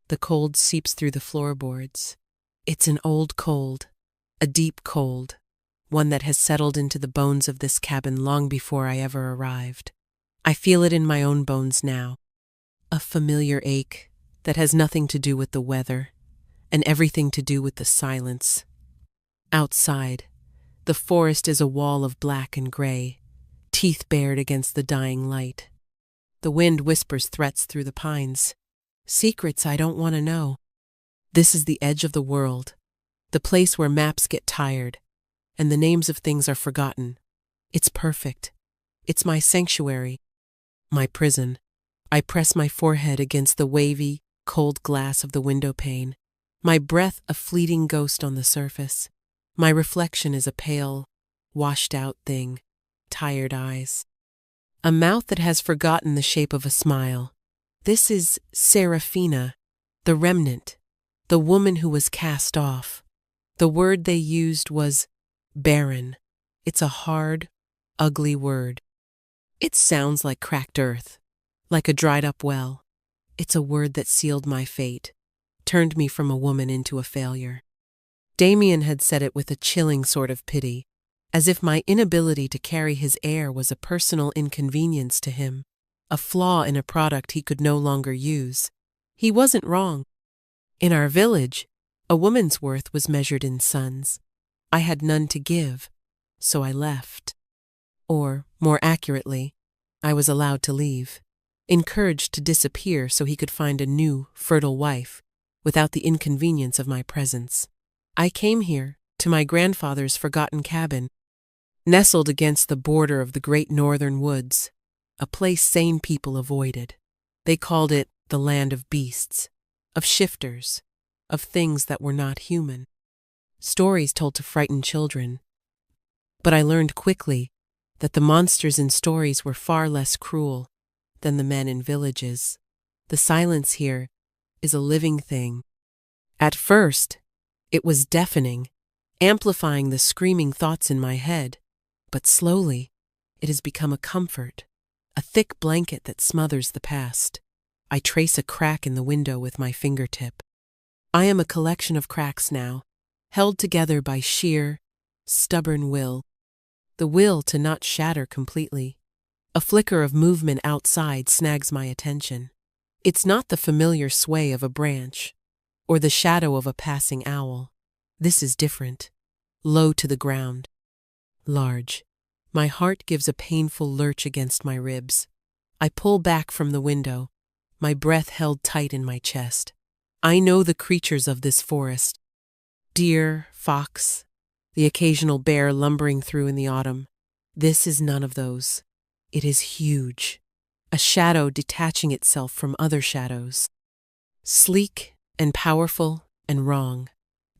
The cold seeps through the floorboards. It's an old cold, a deep cold, one that has settled into the bones of this cabin long before I ever arrived. I feel it in my own bones now. A familiar ache that has nothing to do with the weather and everything to do with the silence. Outside, the forest is a wall of black and gray, teeth bared against the dying light. The wind whispers threats through the pines, secrets I don't want to know. This is the edge of the world, the place where maps get tired and the names of things are forgotten. It's perfect. It's my sanctuary, my prison. I press my forehead against the wavy, cold glass of the window pane, my breath a fleeting ghost on the surface. My reflection is a pale, washed-out thing, tired eyes. A mouth that has forgotten the shape of a smile. This is Serafina, the remnant, the woman who was cast off. The word they used was barren. It's a hard, ugly word. It sounds like cracked earth, like a dried-up well. It's a word that sealed my fate, turned me from a woman into a failure. Damien had said it with a chilling sort of pity, as if my inability to carry his air was a personal inconvenience to him, a flaw in a product he could no longer use. He wasn't wrong. In our village, a woman's worth was measured in sons. I had none to give, so I left. Or, more accurately, I was allowed to leave, encouraged to disappear so he could find a new, fertile wife, without the inconvenience of my presence. I came here, to my grandfather's forgotten cabin, nestled against the border of the great northern woods, a place sane people avoided. They called it the land of beasts, of shifters, of things that were not human. Stories told to frighten children. But I learned quickly that the monsters in stories were far less cruel than the men in villages. The silence here is a living thing. At first, it was deafening, amplifying the screaming thoughts in my head, but slowly, it has become a comfort, a thick blanket that smothers the past. I trace a crack in the window with my fingertip. I am a collection of cracks now, held together by sheer, stubborn will. The will to not shatter completely. A flicker of movement outside snags my attention. It's not the familiar sway of a branch, or the shadow of a passing owl. This is different. Low to the ground. Large. My heart gives a painful lurch against my ribs. I pull back from the window, my breath held tight in my chest. I know the creatures of this forest. Deer, fox, the occasional bear lumbering through in the autumn. This is none of those. It is huge. A shadow detaching itself from other shadows. Sleek and powerful and wrong.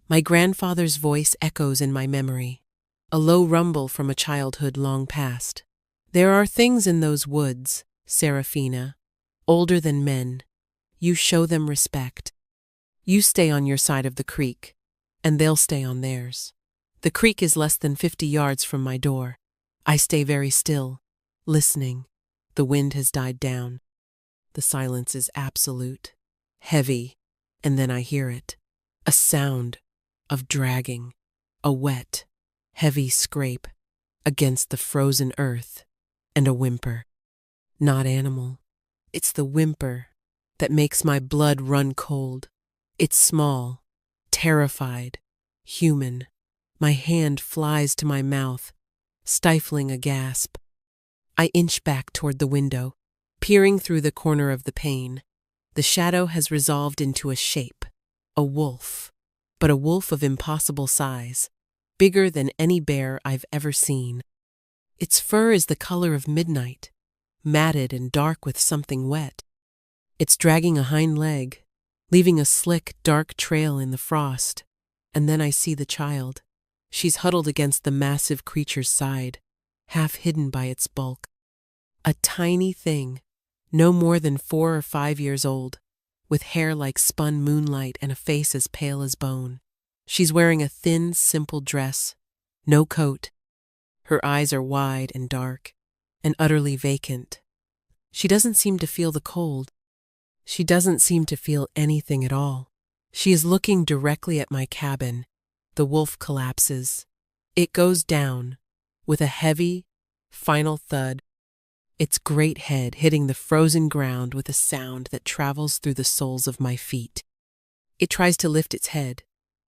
My grandfather's voice echoes in my memory, a low rumble from a childhood long past. There are things in those woods, Serafina, older than men. You show them respect. You stay on your side of the creek, and they'll stay on theirs. The creek is less than 50 yards from my door. I stay very still, listening. The wind has died down. The silence is absolute, heavy, and then I hear it. A sound of dragging, a wet, heavy scrape against the frozen earth, and a whimper. Not animal. It's the whimper that makes my blood run cold. It's small, terrified, human. My hand flies to my mouth, stifling a gasp. I inch back toward the window, peering through the corner of the pane. The shadow has resolved into a shape, a wolf, but a wolf of impossible size, bigger than any bear I've ever seen. Its fur is the color of midnight, matted and dark with something wet. It's dragging a hind leg, leaving a slick, dark trail in the frost. And then I see the child. She's huddled against the massive creature's side, half hidden by its bulk. A tiny thing, no more than 4 or 5 years old, with hair like spun moonlight and a face as pale as bone. She's wearing a thin, simple dress, no coat. Her eyes are wide and dark, and utterly vacant. She doesn't seem to feel the cold. She doesn't seem to feel anything at all. She is looking directly at my cabin. The wolf collapses. It goes down with a heavy, final thud, its great head hitting the frozen ground with a sound that travels through the soles of my feet. It tries to lift its head,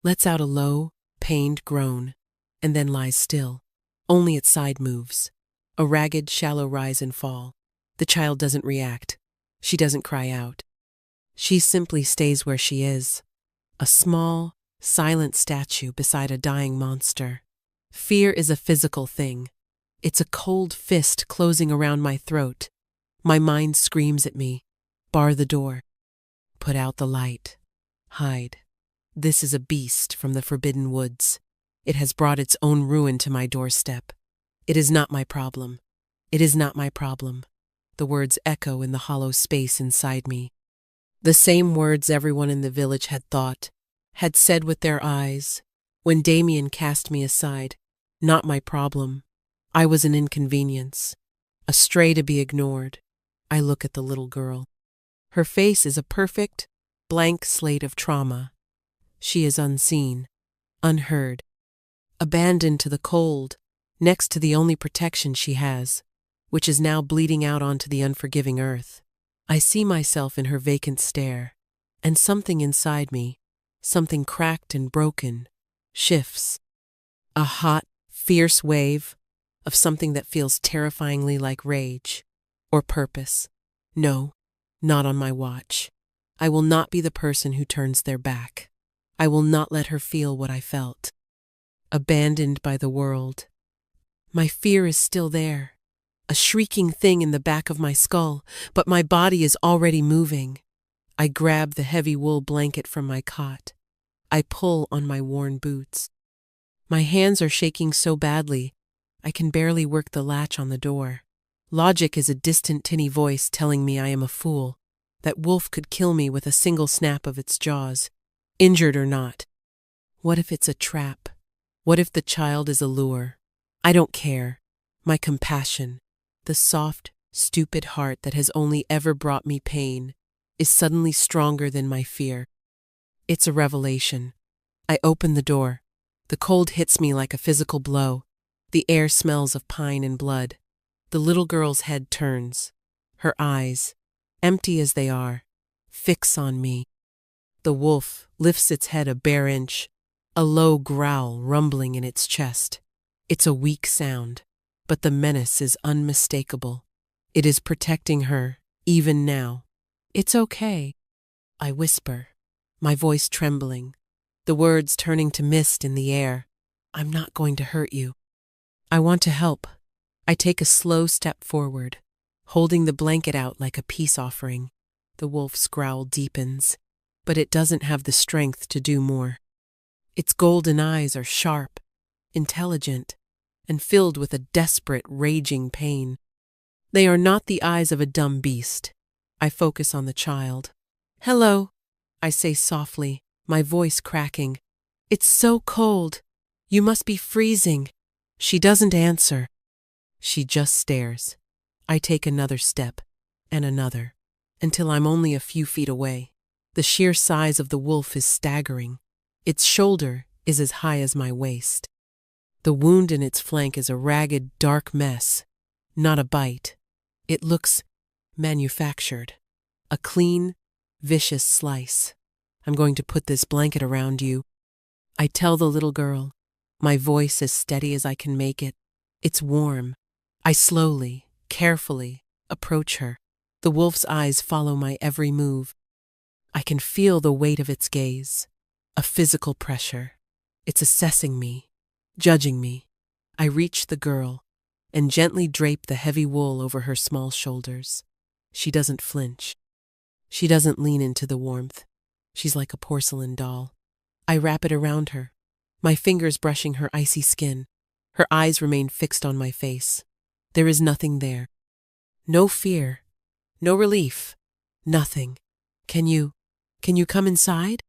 lets out a low, pained groan, and then lies still. Only its side moves. A ragged, shallow rise and fall. The child doesn't react. She doesn't cry out. She simply stays where she is. A small, silent statue beside a dying monster. Fear is a physical thing. It's a cold fist closing around my throat. My mind screams at me. Bar the door. Put out the light. Hide. This is a beast from the forbidden woods. It has brought its own ruin to my doorstep. It is not my problem. It is not my problem. The words echo in the hollow space inside me. The same words everyone in the village had thought, had said with their eyes, when Damien cast me aside. Not my problem. I was an inconvenience, a stray to be ignored. I look at the little girl. Her face is a perfect, blank slate of trauma. She is unseen, unheard, abandoned to the cold, next to the only protection she has, which is now bleeding out onto the unforgiving earth. I see myself in her vacant stare, and something inside me, something cracked and broken, shifts. A hot, fierce wave of something that feels terrifyingly like rage or purpose. No, not on my watch. I will not be the person who turns their back. I will not let her feel what I felt. Abandoned by the world. My fear is still there, a shrieking thing in the back of my skull, but my body is already moving. I grab the heavy wool blanket from my cot. I pull on my worn boots. My hands are shaking so badly, I can barely work the latch on the door. Logic is a distant tinny voice telling me I am a fool, that wolf could kill me with a single snap of its jaws, injured or not. What if it's a trap? What if the child is a lure? I don't care. My compassion, the soft, stupid heart that has only ever brought me pain, is suddenly stronger than my fear. It's a revelation. I open the door. The cold hits me like a physical blow. The air smells of pine and blood. The little girl's head turns. Her eyes, empty as they are, fix on me. The wolf lifts its head a bare inch, a low growl rumbling in its chest. It's a weak sound, but the menace is unmistakable. It is protecting her, even now. It's okay, I whisper, my voice trembling, the words turning to mist in the air. I'm not going to hurt you. I want to help. I take a slow step forward, holding the blanket out like a peace offering. The wolf's growl deepens, but it doesn't have the strength to do more. Its golden eyes are sharp, intelligent, and filled with a desperate, raging pain. They are not the eyes of a dumb beast. I focus on the child. Hello, I say softly, my voice cracking. It's so cold. You must be freezing. She doesn't answer. She just stares. I take another step, and another, until I'm only a few feet away. The sheer size of the wolf is staggering. Its shoulder is as high as my waist. The wound in its flank is a ragged, dark mess, not a bite. It looks manufactured. A clean, vicious slice. I'm going to put this blanket around you. I tell the little girl, my voice as steady as I can make it. It's warm. I slowly, carefully approach her. The wolf's eyes follow my every move. I can feel the weight of its gaze, a physical pressure. It's assessing me, judging me. I reach the girl and gently drape the heavy wool over her small shoulders. She doesn't flinch. She doesn't lean into the warmth. She's like a porcelain doll. I wrap it around her, my fingers brushing her icy skin. Her eyes remain fixed on my face. There is nothing there. No fear, no relief, nothing. Can you come inside?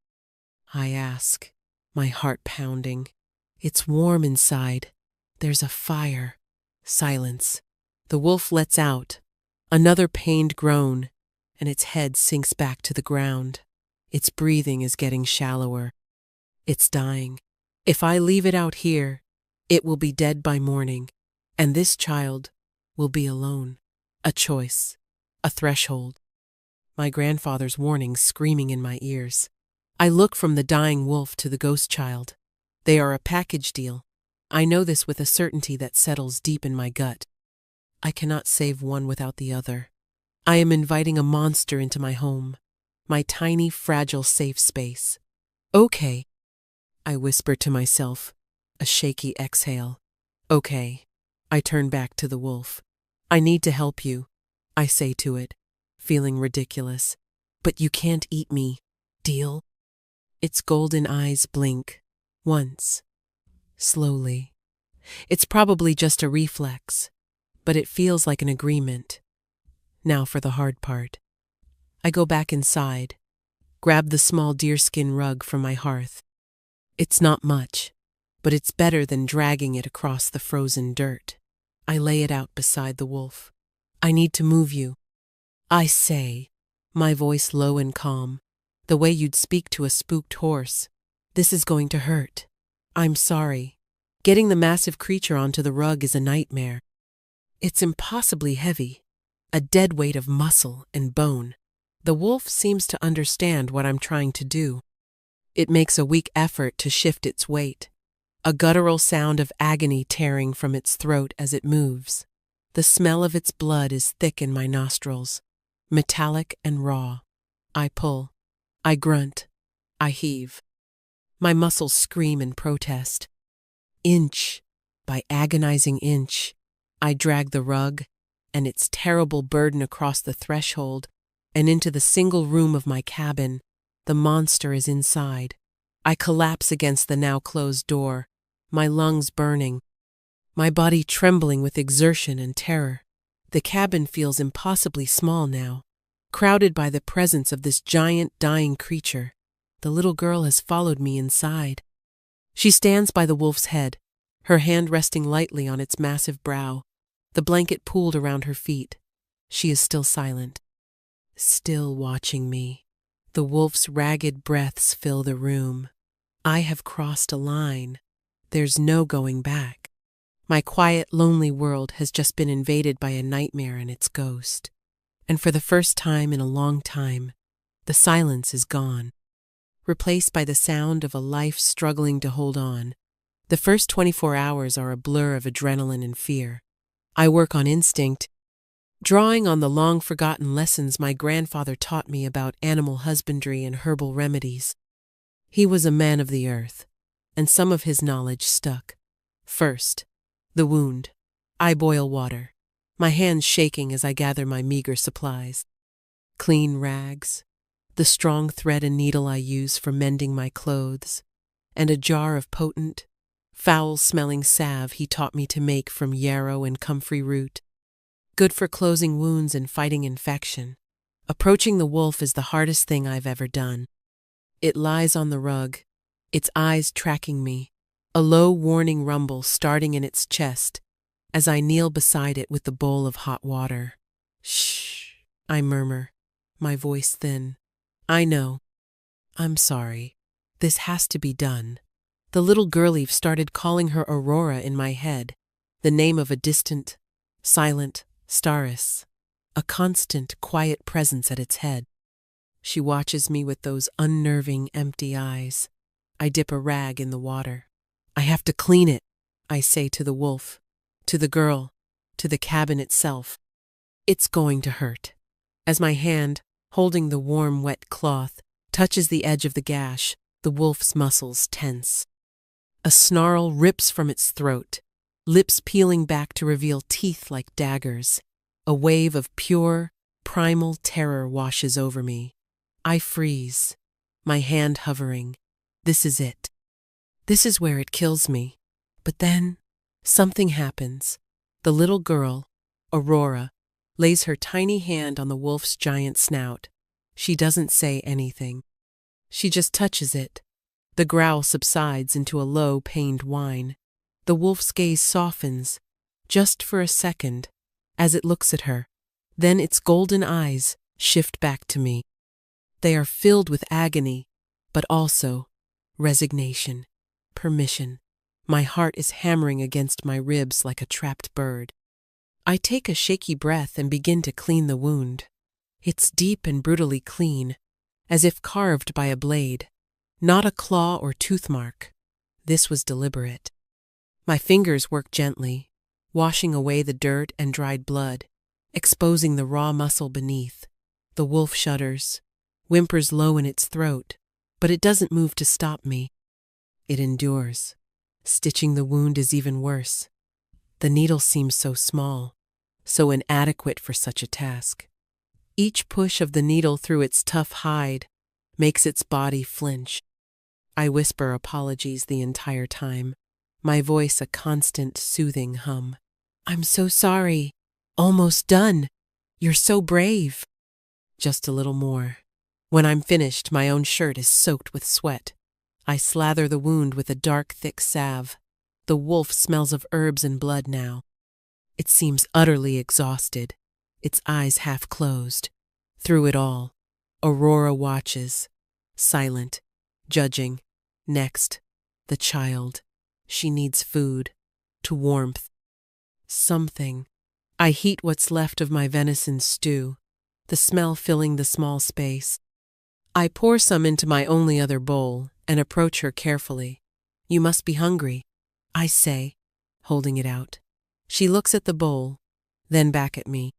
I ask, my heart pounding. It's warm inside. There's a fire. Silence. The wolf lets out another pained groan, and its head sinks back to the ground. Its breathing is getting shallower. It's dying. If I leave it out here, it will be dead by morning, and this child will be alone. A choice. A threshold. My grandfather's warnings screaming in my ears. I look from the dying wolf to the ghost child. They are a package deal. I know this with a certainty that settles deep in my gut. I cannot save one without the other. I am inviting a monster into my home, my tiny, fragile, safe space. Okay, I whisper to myself, a shaky exhale. Okay. I turn back to the wolf. I need to help you, I say to it, feeling ridiculous. But you can't eat me, deal? Its golden eyes blink. Once. Slowly. It's probably just a reflex, but it feels like an agreement. Now for the hard part. I go back inside, grab the small deerskin rug from my hearth. It's not much, but it's better than dragging it across the frozen dirt. I lay it out beside the wolf. I need to move you, I say, my voice low and calm, the way you'd speak to a spooked horse. This is going to hurt. I'm sorry. Getting the massive creature onto the rug is a nightmare. It's impossibly heavy, a dead weight of muscle and bone. The wolf seems to understand what I'm trying to do. It makes a weak effort to shift its weight, a guttural sound of agony tearing from its throat as it moves. The smell of its blood is thick in my nostrils, metallic and raw. I pull. I grunt. I heave. My muscles scream in protest. Inch by agonizing inch, I drag the rug and its terrible burden across the threshold and into the single room of my cabin. The monster is inside. I collapse against the now closed door, my lungs burning, my body trembling with exertion and terror. The cabin feels impossibly small now, crowded by the presence of this giant dying creature. The little girl has followed me inside. She stands by the wolf's head, her hand resting lightly on its massive brow, the blanket pooled around her feet. She is still silent, still watching me. The wolf's ragged breaths fill the room. I have crossed a line. There's no going back. My quiet, lonely world has just been invaded by a nightmare and its ghost. And for the first time in a long time, the silence is gone, replaced by the sound of a life struggling to hold on. The first 24 hours are a blur of adrenaline and fear. I work on instinct, drawing on the long-forgotten lessons my grandfather taught me about animal husbandry and herbal remedies. He was a man of the earth, and some of his knowledge stuck. First, the wound. I boil water, my hands shaking as I gather my meager supplies. Clean rags, the strong thread and needle I use for mending my clothes, and a jar of potent, foul-smelling salve he taught me to make from yarrow and comfrey root. Good for closing wounds and fighting infection. Approaching the wolf is the hardest thing I've ever done. It lies on the rug, its eyes tracking me, a low warning rumble starting in its chest as I kneel beside it with the bowl of hot water. Shh, I murmur, my voice thin. I know. I'm sorry. This has to be done. The little girlie started calling her Aurora in my head, the name of a distant, silent staress, a constant, quiet presence at its head. She watches me with those unnerving, empty eyes. I dip a rag in the water. I have to clean it, I say to the wolf, to the girl, to the cabin itself. It's going to hurt. As my hand, holding the warm, wet cloth, touches the edge of the gash, the wolf's muscles tense. A snarl rips from its throat, lips peeling back to reveal teeth like daggers. A wave of pure, primal terror washes over me. I freeze, my hand hovering. This is it. This is where it kills me. But then, something happens. The little girl, Aurora, lays her tiny hand on the wolf's giant snout. She doesn't say anything. She just touches it. The growl subsides into a low, pained whine. The wolf's gaze softens, just for a second, as it looks at her. Then its golden eyes, shift back to me. They are filled with agony, but also resignation, permission. My heart is hammering against my ribs like a trapped bird. I take a shaky breath and begin to clean the wound. It's deep and brutally clean, as if carved by a blade, not a claw or tooth mark. This was deliberate. My fingers work gently, washing away the dirt and dried blood, exposing the raw muscle beneath. The wolf shudders, whimpers low in its throat, but it doesn't move to stop me. It endures. Stitching the wound is even worse. The needle seems so small, so inadequate for such a task. Each push of the needle through its tough hide makes its body flinch. I whisper apologies the entire time, my voice a constant soothing hum. "I'm so sorry. Almost done. You're so brave." Just a little more. When I'm finished, my own shirt is soaked with sweat. I slather the wound with a dark, thick salve. The wolf smells of herbs and blood now. It seems utterly exhausted, its eyes half closed. Through it all, Aurora watches, silent, judging. Next, the child. She needs food, to warmth. Something. I heat what's left of my venison stew, the smell filling the small space. I pour some into my only other bowl and approach her carefully. "You must be hungry," I say, holding it out. She looks at the bowl, then back at me.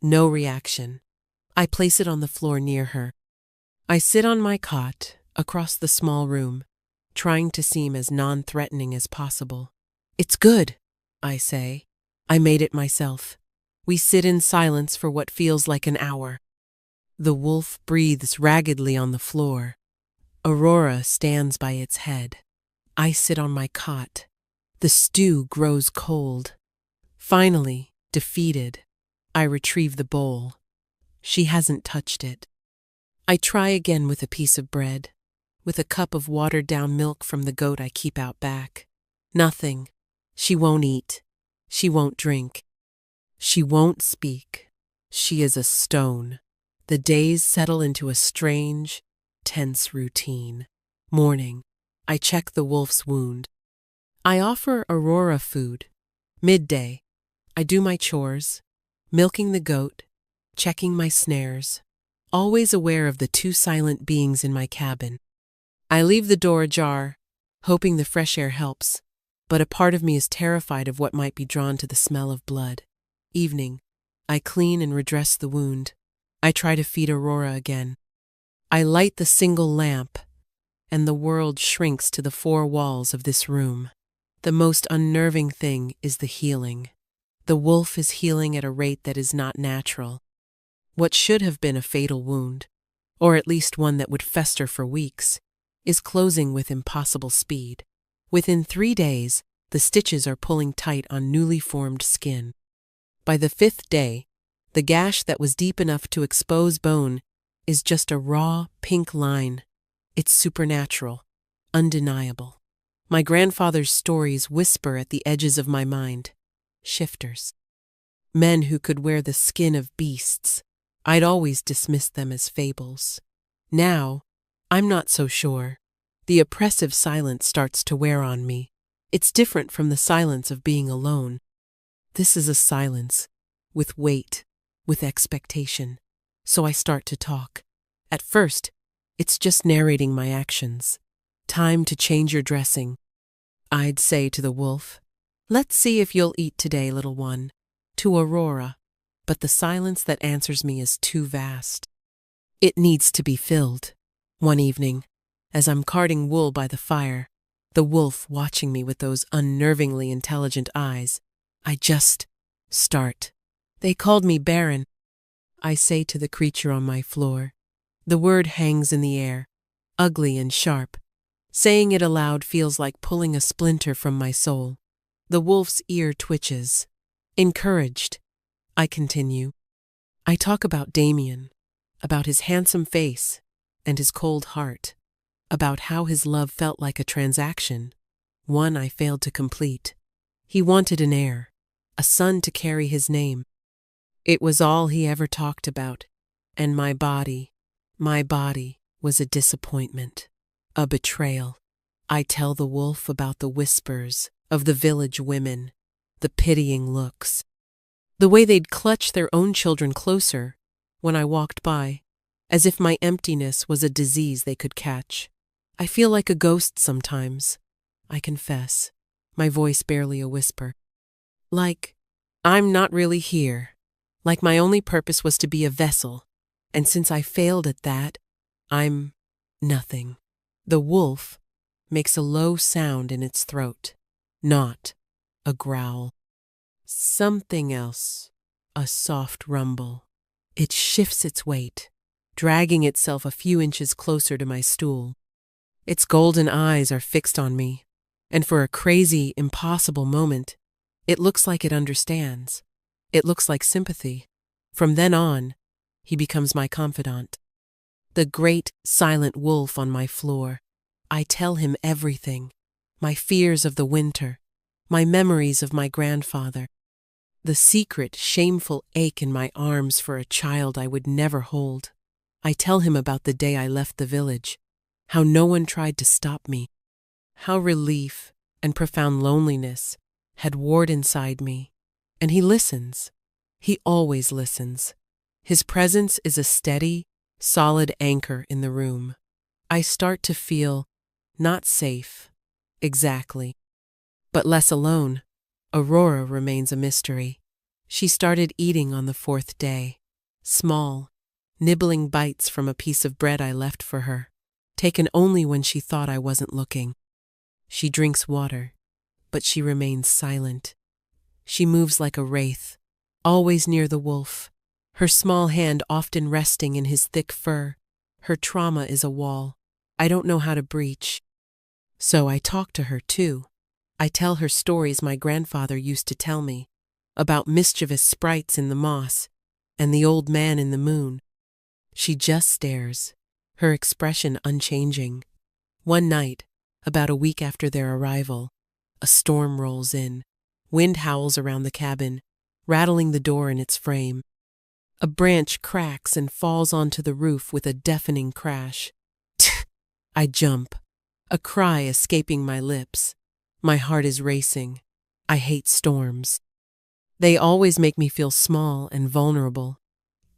No reaction. I place it on the floor near her. I sit on my cot across the small room, trying to seem as non-threatening as possible. "It's good," I say. "I made it myself." We sit in silence for what feels like an hour. The wolf breathes raggedly on the floor. Aurora stands by its head. I sit on my cot. The stew grows cold. Finally, defeated, I retrieve the bowl. She hasn't touched it. I try again with a piece of bread, with a cup of watered-down milk from the goat I keep out back. Nothing. She won't eat. She won't drink. She won't speak. She is a stone. The days settle into a strange, tense routine. Morning. I check the wolf's wound. I offer Aurora food. Midday. I do my chores, milking the goat, checking my snares, always aware of the two silent beings in my cabin. I leave the door ajar, hoping the fresh air helps, but a part of me is terrified of what might be drawn to the smell of blood. Evening. I clean and redress the wound. I try to feed Aurora again. I light the single lamp, and the world shrinks to the four walls of this room. The most unnerving thing is the healing. The wolf is healing at a rate that is not natural. What should have been a fatal wound, or at least one that would fester for weeks, is closing with impossible speed. Within 3 days, the stitches are pulling tight on newly formed skin. By the 5th day, the gash that was deep enough to expose bone is just a raw, pink line. It's supernatural, undeniable. My grandfather's stories whisper at the edges of my mind. Shifters. Men who could wear the skin of beasts. I'd always dismissed them as fables. Now, I'm not so sure. The oppressive silence starts to wear on me. It's different from the silence of being alone. This is a silence, with weight, with expectation. So I start to talk. At first, it's just narrating my actions. "Time to change your dressing," I'd say to the wolf. "Let's see if you'll eat today, little one." To Aurora. But the silence that answers me is too vast. It needs to be filled. One evening, as I'm carding wool by the fire, the wolf watching me with those unnervingly intelligent eyes, I just start. "They called me Baron," I say to the creature on my floor. The word hangs in the air, ugly and sharp. Saying it aloud feels like pulling a splinter from my soul. The wolf's ear twitches. Encouraged, I continue. I talk about Damien, about his handsome face and his cold heart, about how his love felt like a transaction, one I failed to complete. He wanted an heir, a son to carry his name. It was all he ever talked about, And my body was a disappointment, a betrayal. I tell the wolf about the whispers of the village women, the pitying looks, the way they'd clutch their own children closer when I walked by, as if my emptiness was a disease they could catch. I feel like a ghost sometimes, I confess, my voice barely a whisper. Like, I'm not really here. Like my only purpose was to be a vessel, and since I failed at that, I'm nothing. The wolf makes a low sound in its throat, not a growl. Something else, a soft rumble. It shifts its weight, dragging itself a few inches closer to my stool. Its golden eyes are fixed on me, and for a crazy, impossible moment, it looks like it understands. It looks like sympathy. From then on, he becomes my confidant. The great, silent wolf on my floor. I tell him everything. My fears of the winter, my memories of my grandfather, the secret, shameful ache in my arms for a child I would never hold. I tell him about the day I left the village, how no one tried to stop me, how relief and profound loneliness had warred inside me. And he listens. He always listens. His presence is a steady, solid anchor in the room. I start to feel not safe, exactly, but less alone. Aurora remains a mystery. She started eating on the 4th day, small, nibbling bites from a piece of bread I left for her, taken only when she thought I wasn't looking. She drinks water, but she remains silent. She moves like a wraith, always near the wolf, her small hand often resting in his thick fur. Her trauma is a wall I don't know how to breach. So I talk to her too. I tell her stories my grandfather used to tell me, about mischievous sprites in the moss and the old man in the moon. She just stares, her expression unchanging. One night, about a week after their arrival, a storm rolls in. Wind howls around the cabin, rattling the door in its frame. A branch cracks and falls onto the roof with a deafening crash. I jump, a cry escaping my lips. My heart is racing. I hate storms. They always make me feel small and vulnerable.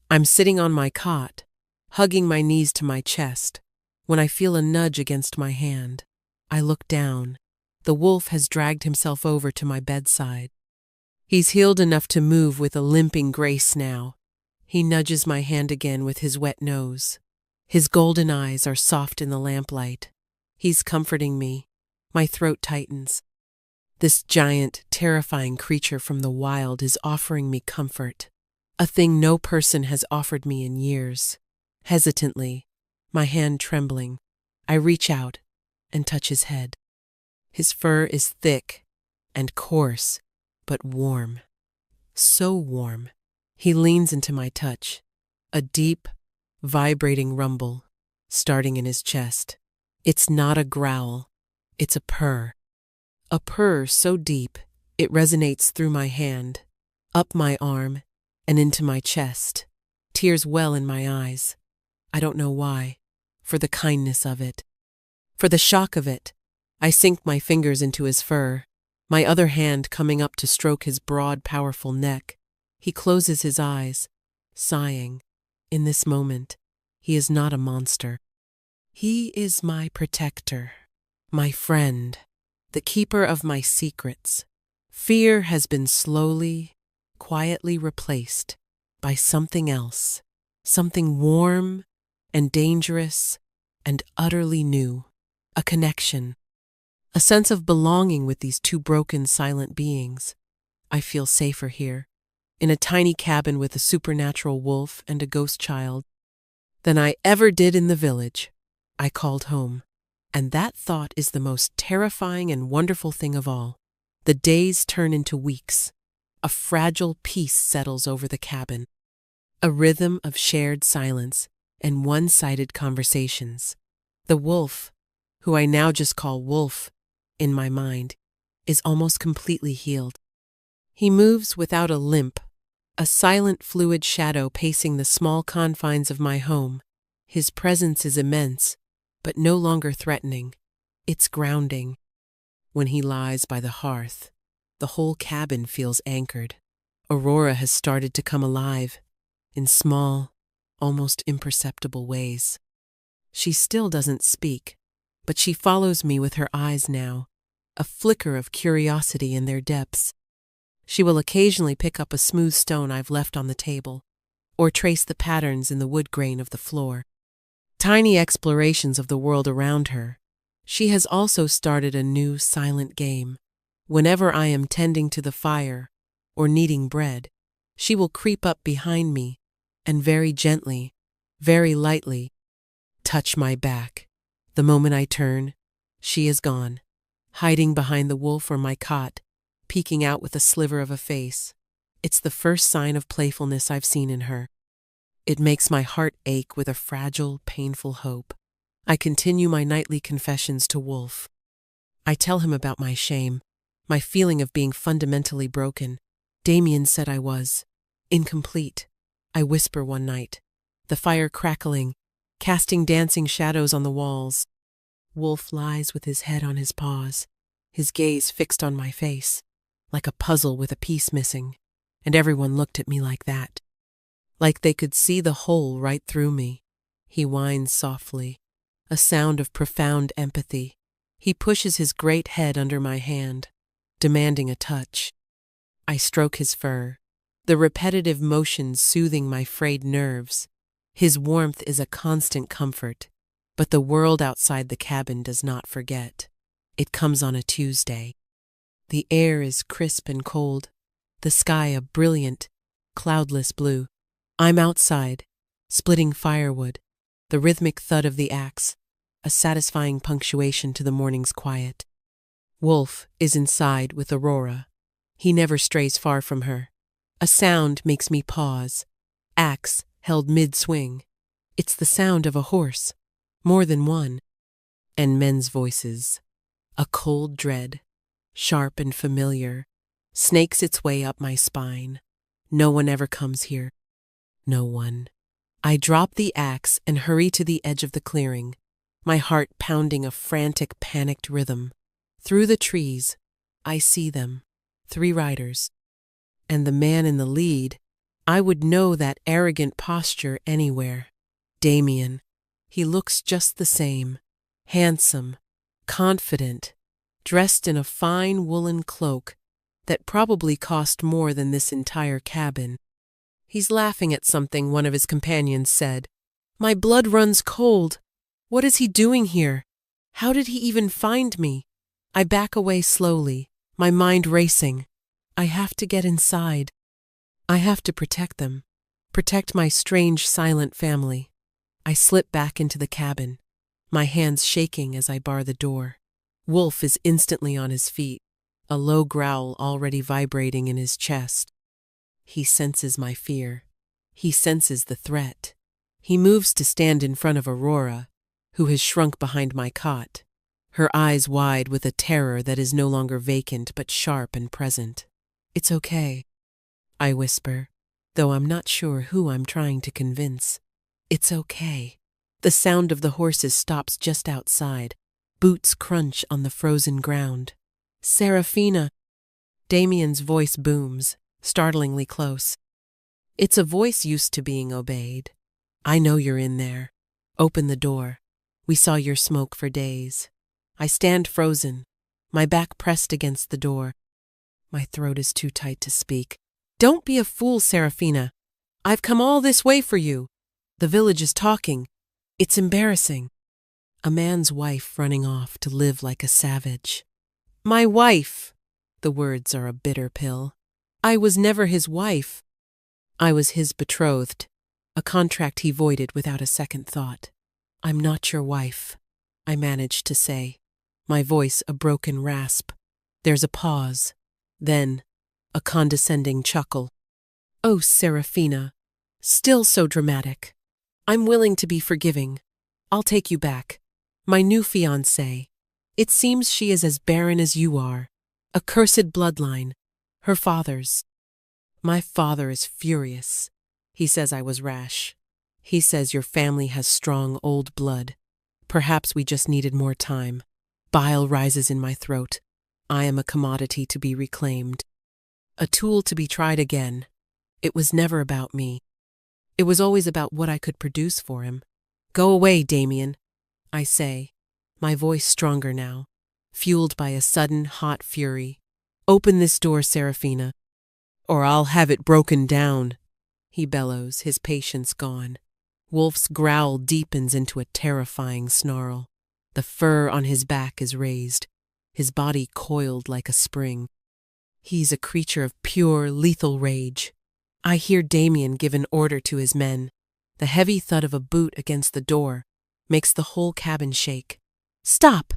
I'm sitting on my cot, hugging my knees to my chest, when I feel a nudge against my hand. I look down. The wolf has dragged himself over to my bedside. He's healed enough to move with a limping grace now. He nudges my hand again with his wet nose. His golden eyes are soft in the lamplight. He's comforting me. My throat tightens. This giant, terrifying creature from the wild is offering me comfort, a thing no person has offered me in years. Hesitantly, my hand trembling, I reach out and touch his head. His fur is thick and coarse, but warm. So warm. He leans into my touch, a deep, vibrating rumble starting in his chest. It's not a growl, it's a purr. A purr so deep it resonates through my hand, up my arm, and into my chest. Tears well in my eyes. I don't know why, for the kindness of it. For the shock of it, I sink my fingers into his fur, my other hand coming up to stroke his broad, powerful neck. He closes his eyes, sighing. In this moment, he is not a monster. He is my protector, my friend, the keeper of my secrets. Fear has been slowly, quietly replaced by something else, something warm and dangerous and utterly new. A connection, a sense of belonging with these two broken, silent beings. I feel safer here, in a tiny cabin with a supernatural wolf and a ghost child, than I ever did in the village. I called home, and that thought is the most terrifying and wonderful thing of all. The days turn into weeks. A fragile peace settles over the cabin, a rhythm of shared silence and one-sided conversations. The wolf, who I now just call Wolf in my mind, is almost completely healed. He moves without a limp, A silent, fluid shadow pacing the small confines of my home. His presence is immense, but no longer threatening. It's grounding. When he lies by the hearth, the whole cabin feels anchored. Aurora has started to come alive, in small, almost imperceptible ways. She still doesn't speak, but she follows me with her eyes now, a flicker of curiosity in their depths. She will occasionally pick up a smooth stone I've left on the table, or trace the patterns in the wood grain of the floor. Tiny explorations of the world around her. She has also started a new silent game. Whenever I am tending to the fire or kneading bread, she will creep up behind me and very gently, very lightly, touch my back. The moment I turn, she is gone, hiding behind the wolf or my cot, peeking out with a sliver of a face. It's the first sign of playfulness I've seen in her. It makes my heart ache with a fragile, painful hope. I continue my nightly confessions to Wolf. I tell him about my shame, my feeling of being fundamentally broken. Damien said I was incomplete. I whisper one night, the fire crackling, casting dancing shadows on the walls. Wolf lies with his head on his paws, his gaze fixed on my face, like a puzzle with a piece missing, and everyone looked at me like that, like they could see the hole right through me. He whines softly, a sound of profound empathy. He pushes his great head under my hand, demanding a touch. I stroke his fur, the repetitive motions soothing my frayed nerves. His warmth is a constant comfort, but the world outside the cabin does not forget. It comes on a Tuesday. The air is crisp and cold, the sky a brilliant, cloudless blue. I'm outside, splitting firewood, the rhythmic thud of the axe, a satisfying punctuation to the morning's quiet. Wolf is inside with Aurora. He never strays far from her. A sound makes me pause, axe held mid-swing. It's the sound of a horse, more than one, and men's voices. A cold dread, sharp and familiar, snakes its way up my spine. No one ever comes here. No one. I drop the axe and hurry to the edge of the clearing, my heart pounding a frantic, panicked rhythm. Through the trees, I see them, 3 riders. And the man in the lead, I would know that arrogant posture anywhere. Damien. He looks just the same, handsome, confident, dressed in a fine woolen cloak that probably cost more than this entire cabin. He's laughing at something one of his companions said. My blood runs cold. What is he doing here? How did he even find me? I back away slowly, my mind racing. I have to get inside. I have to protect them, protect my strange, silent family. I slip back into the cabin, my hands shaking as I bar the door. Wolf is instantly on his feet, a low growl already vibrating in his chest. He senses my fear. He senses the threat. He moves to stand in front of Aurora, who has shrunk behind my cot, her eyes wide with a terror that is no longer vacant but sharp and present. It's okay, I whisper, though I'm not sure who I'm trying to convince. It's okay. The sound of the horses stops just outside. Boots crunch on the frozen ground. Serafina! Damien's voice booms, startlingly close. It's a voice used to being obeyed. I know you're in there. Open the door. We saw your smoke for days. I stand frozen, my back pressed against the door. My throat is too tight to speak. Don't be a fool, Serafina. I've come all this way for you. The village is talking. It's embarrassing. A man's wife running off to live like a savage. My wife! The words are a bitter pill. I was never his wife. I was his betrothed, a contract he voided without a second thought. I'm not your wife, I managed to say, my voice a broken rasp. There's a pause, then a condescending chuckle. Oh, Serafina, still so dramatic. I'm willing to be forgiving. I'll take you back. My new fiancée. It seems she is as barren as you are. A cursed bloodline. Her father's. My father is furious. He says I was rash. He says your family has strong old blood. Perhaps we just needed more time. Bile rises in my throat. I am a commodity to be reclaimed. A tool to be tried again. It was never about me. It was always about what I could produce for him. Go away, Damien, I say, my voice stronger now, fueled by a sudden hot fury. Open this door, Seraphina, or I'll have it broken down, he bellows, his patience gone. Wolf's growl deepens into a terrifying snarl. The fur on his back is raised, his body coiled like a spring. He's a creature of pure, lethal rage. I hear Damien give an order to his men. The heavy thud of a boot against the door makes the whole cabin shake. Stop!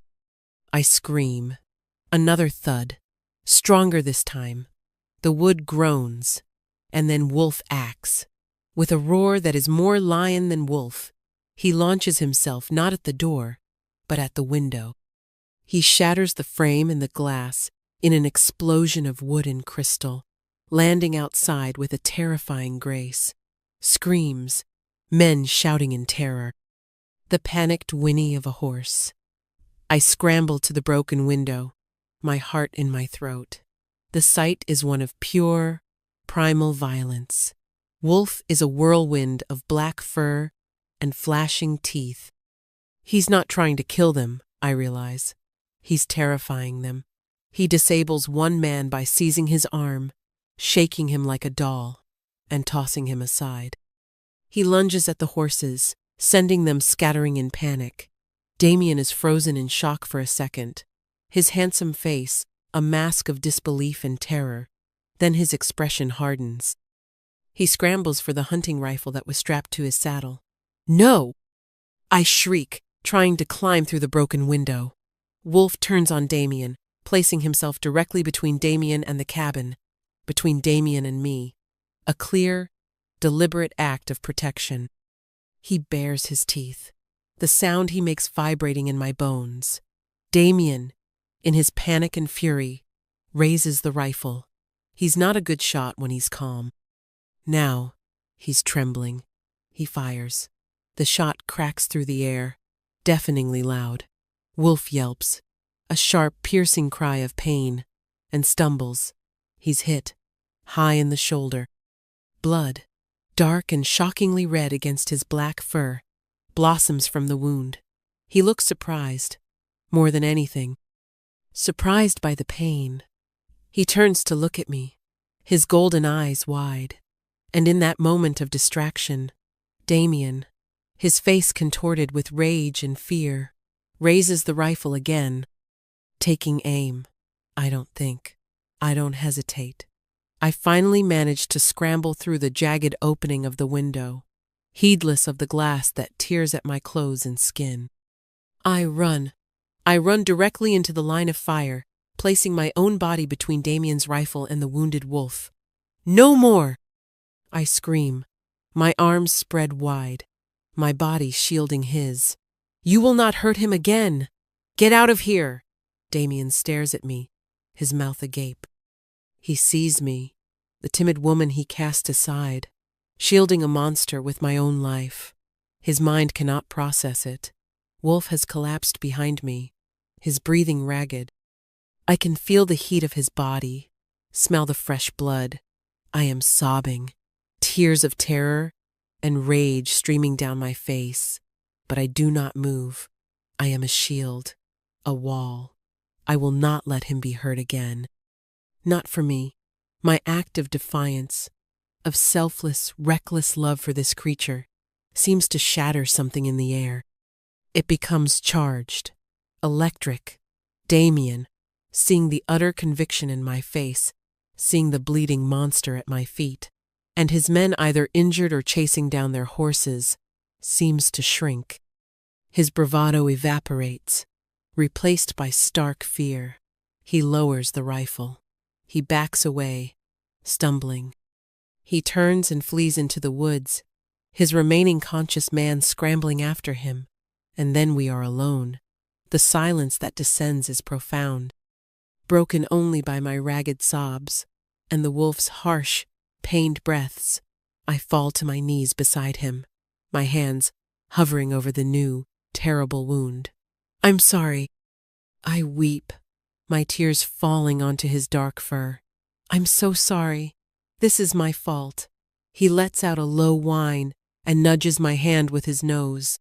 I scream. Another thud, stronger this time. The wood groans, and then Wolf acts. With a roar that is more lion than wolf, he launches himself not at the door, but at the window. He shatters the frame and the glass in an explosion of wood and crystal, landing outside with a terrifying grace. Screams, men shouting in terror. The panicked whinny of a horse. I scramble to the broken window, my heart in my throat. The sight is one of pure, primal violence. Wolf is a whirlwind of black fur and flashing teeth. He's not trying to kill them, I realize. He's terrifying them. He disables one man by seizing his arm, shaking him like a doll, and tossing him aside. He lunges at the horses, sending them scattering in panic. Damien is frozen in shock for a second, his handsome face a mask of disbelief and terror. Then his expression hardens. He scrambles for the hunting rifle that was strapped to his saddle. No! I shriek, trying to climb through the broken window. Wolf turns on Damien, placing himself directly between Damien and the cabin, between Damien and me. A clear, deliberate act of protection. He bares his teeth, the sound he makes vibrating in my bones. Damien, in his panic and fury, raises the rifle. He's not a good shot when he's calm. Now, he's trembling. He fires. The shot cracks through the air, deafeningly loud. Wolf yelps, a sharp, piercing cry of pain, and stumbles. He's hit, high in the shoulder. Blood, dark and shockingly red against his black fur, blossoms from the wound. He looks surprised, more than anything. Surprised by the pain. He turns to look at me, his golden eyes wide. And in that moment of distraction, Damien, his face contorted with rage and fear, raises the rifle again. Taking aim. I don't think. I don't hesitate. I finally manage to scramble through the jagged opening of the window, heedless of the glass that tears at my clothes and skin. I run. I run directly into the line of fire, placing my own body between Damien's rifle and the wounded wolf. No more! I scream, my arms spread wide, my body shielding his. You will not hurt him again! Get out of here! Damien stares at me, his mouth agape. He sees me, the timid woman he cast aside, shielding a monster with my own life. His mind cannot process it. Wolf has collapsed behind me, his breathing ragged. I can feel the heat of his body, smell the fresh blood. I am sobbing, tears of terror and rage streaming down my face, but I do not move. I am a shield, a wall. I will not let him be hurt again. Not for me. My act of defiance, of selfless, reckless love for this creature, seems to shatter something in the air. It becomes charged, electric. Damien, seeing the utter conviction in my face, seeing the bleeding monster at my feet, and his men either injured or chasing down their horses, seems to shrink. His bravado evaporates, replaced by stark fear. He lowers the rifle. He backs away, stumbling. He turns and flees into the woods, his remaining conscious man scrambling after him, and then we are alone. The silence that descends is profound, broken only by my ragged sobs and the wolf's harsh, pained breaths, I fall to my knees beside him, my hands hovering over the new, terrible wound. I'm sorry. I weep, my tears falling onto his dark fur. I'm so sorry. This is my fault. He lets out a low whine and nudges my hand with his nose.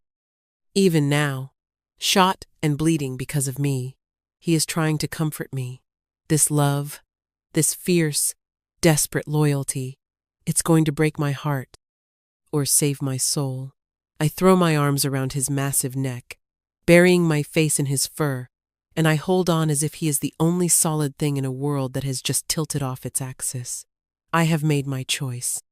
Even now, shot and bleeding because of me, he is trying to comfort me. This love, this fierce, desperate loyalty, it's going to break my heart or save my soul. I throw my arms around his massive neck, burying my face in his fur, and I hold on as if he is the only solid thing in a world that has just tilted off its axis. I have made my choice.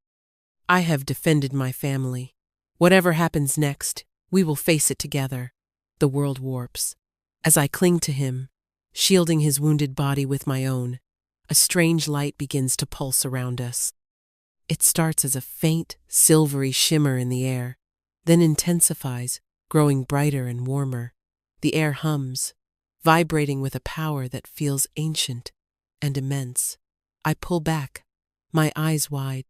I have defended my family. Whatever happens next, we will face it together. The world warps. As I cling to him, shielding his wounded body with my own, a strange light begins to pulse around us. It starts as a faint, silvery shimmer in the air, then intensifies, growing brighter and warmer. The air hums, vibrating with a power that feels ancient and immense. I pull back, my eyes wide.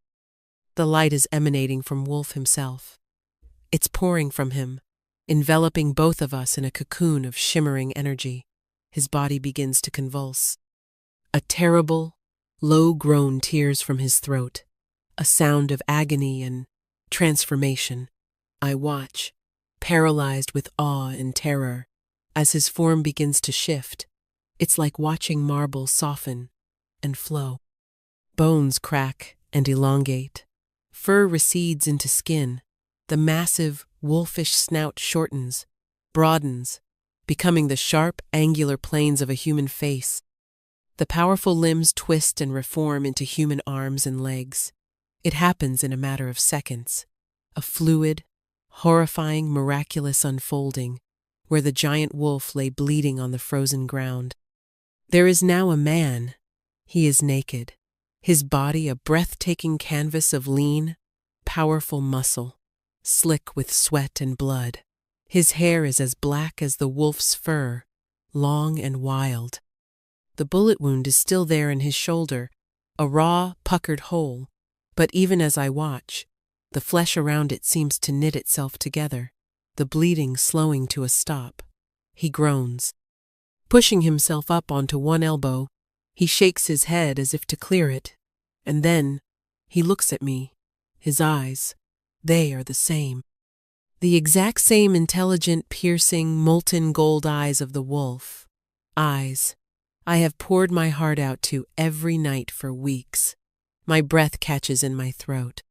The light is emanating from Wolf himself. It's pouring from him, enveloping both of us in a cocoon of shimmering energy. His body begins to convulse. A terrible, low groan tears from his throat, a sound of agony and transformation. I watch, paralyzed with awe and terror, as his form begins to shift. It's like watching marble soften and flow. Bones crack and elongate. Fur recedes into skin. The massive, wolfish snout shortens, broadens, becoming the sharp, angular planes of a human face. The powerful limbs twist and reform into human arms and legs. It happens in a matter of seconds. A fluid, horrifying, miraculous unfolding, where the giant wolf lay bleeding on the frozen ground. There is now a man. He is naked, his body a breathtaking canvas of lean, powerful muscle, slick with sweat and blood. His hair is as black as the wolf's fur, long and wild. The bullet wound is still there in his shoulder, a raw, puckered hole, but even as I watch, the flesh around it seems to knit itself together, the bleeding slowing to a stop. He groans. Pushing himself up onto one elbow, he shakes his head as if to clear it, and then he looks at me. His eyes, they are the same. The exact same intelligent, piercing, molten gold eyes of the wolf. Eyes I have poured my heart out to every night for weeks. My breath catches in my throat.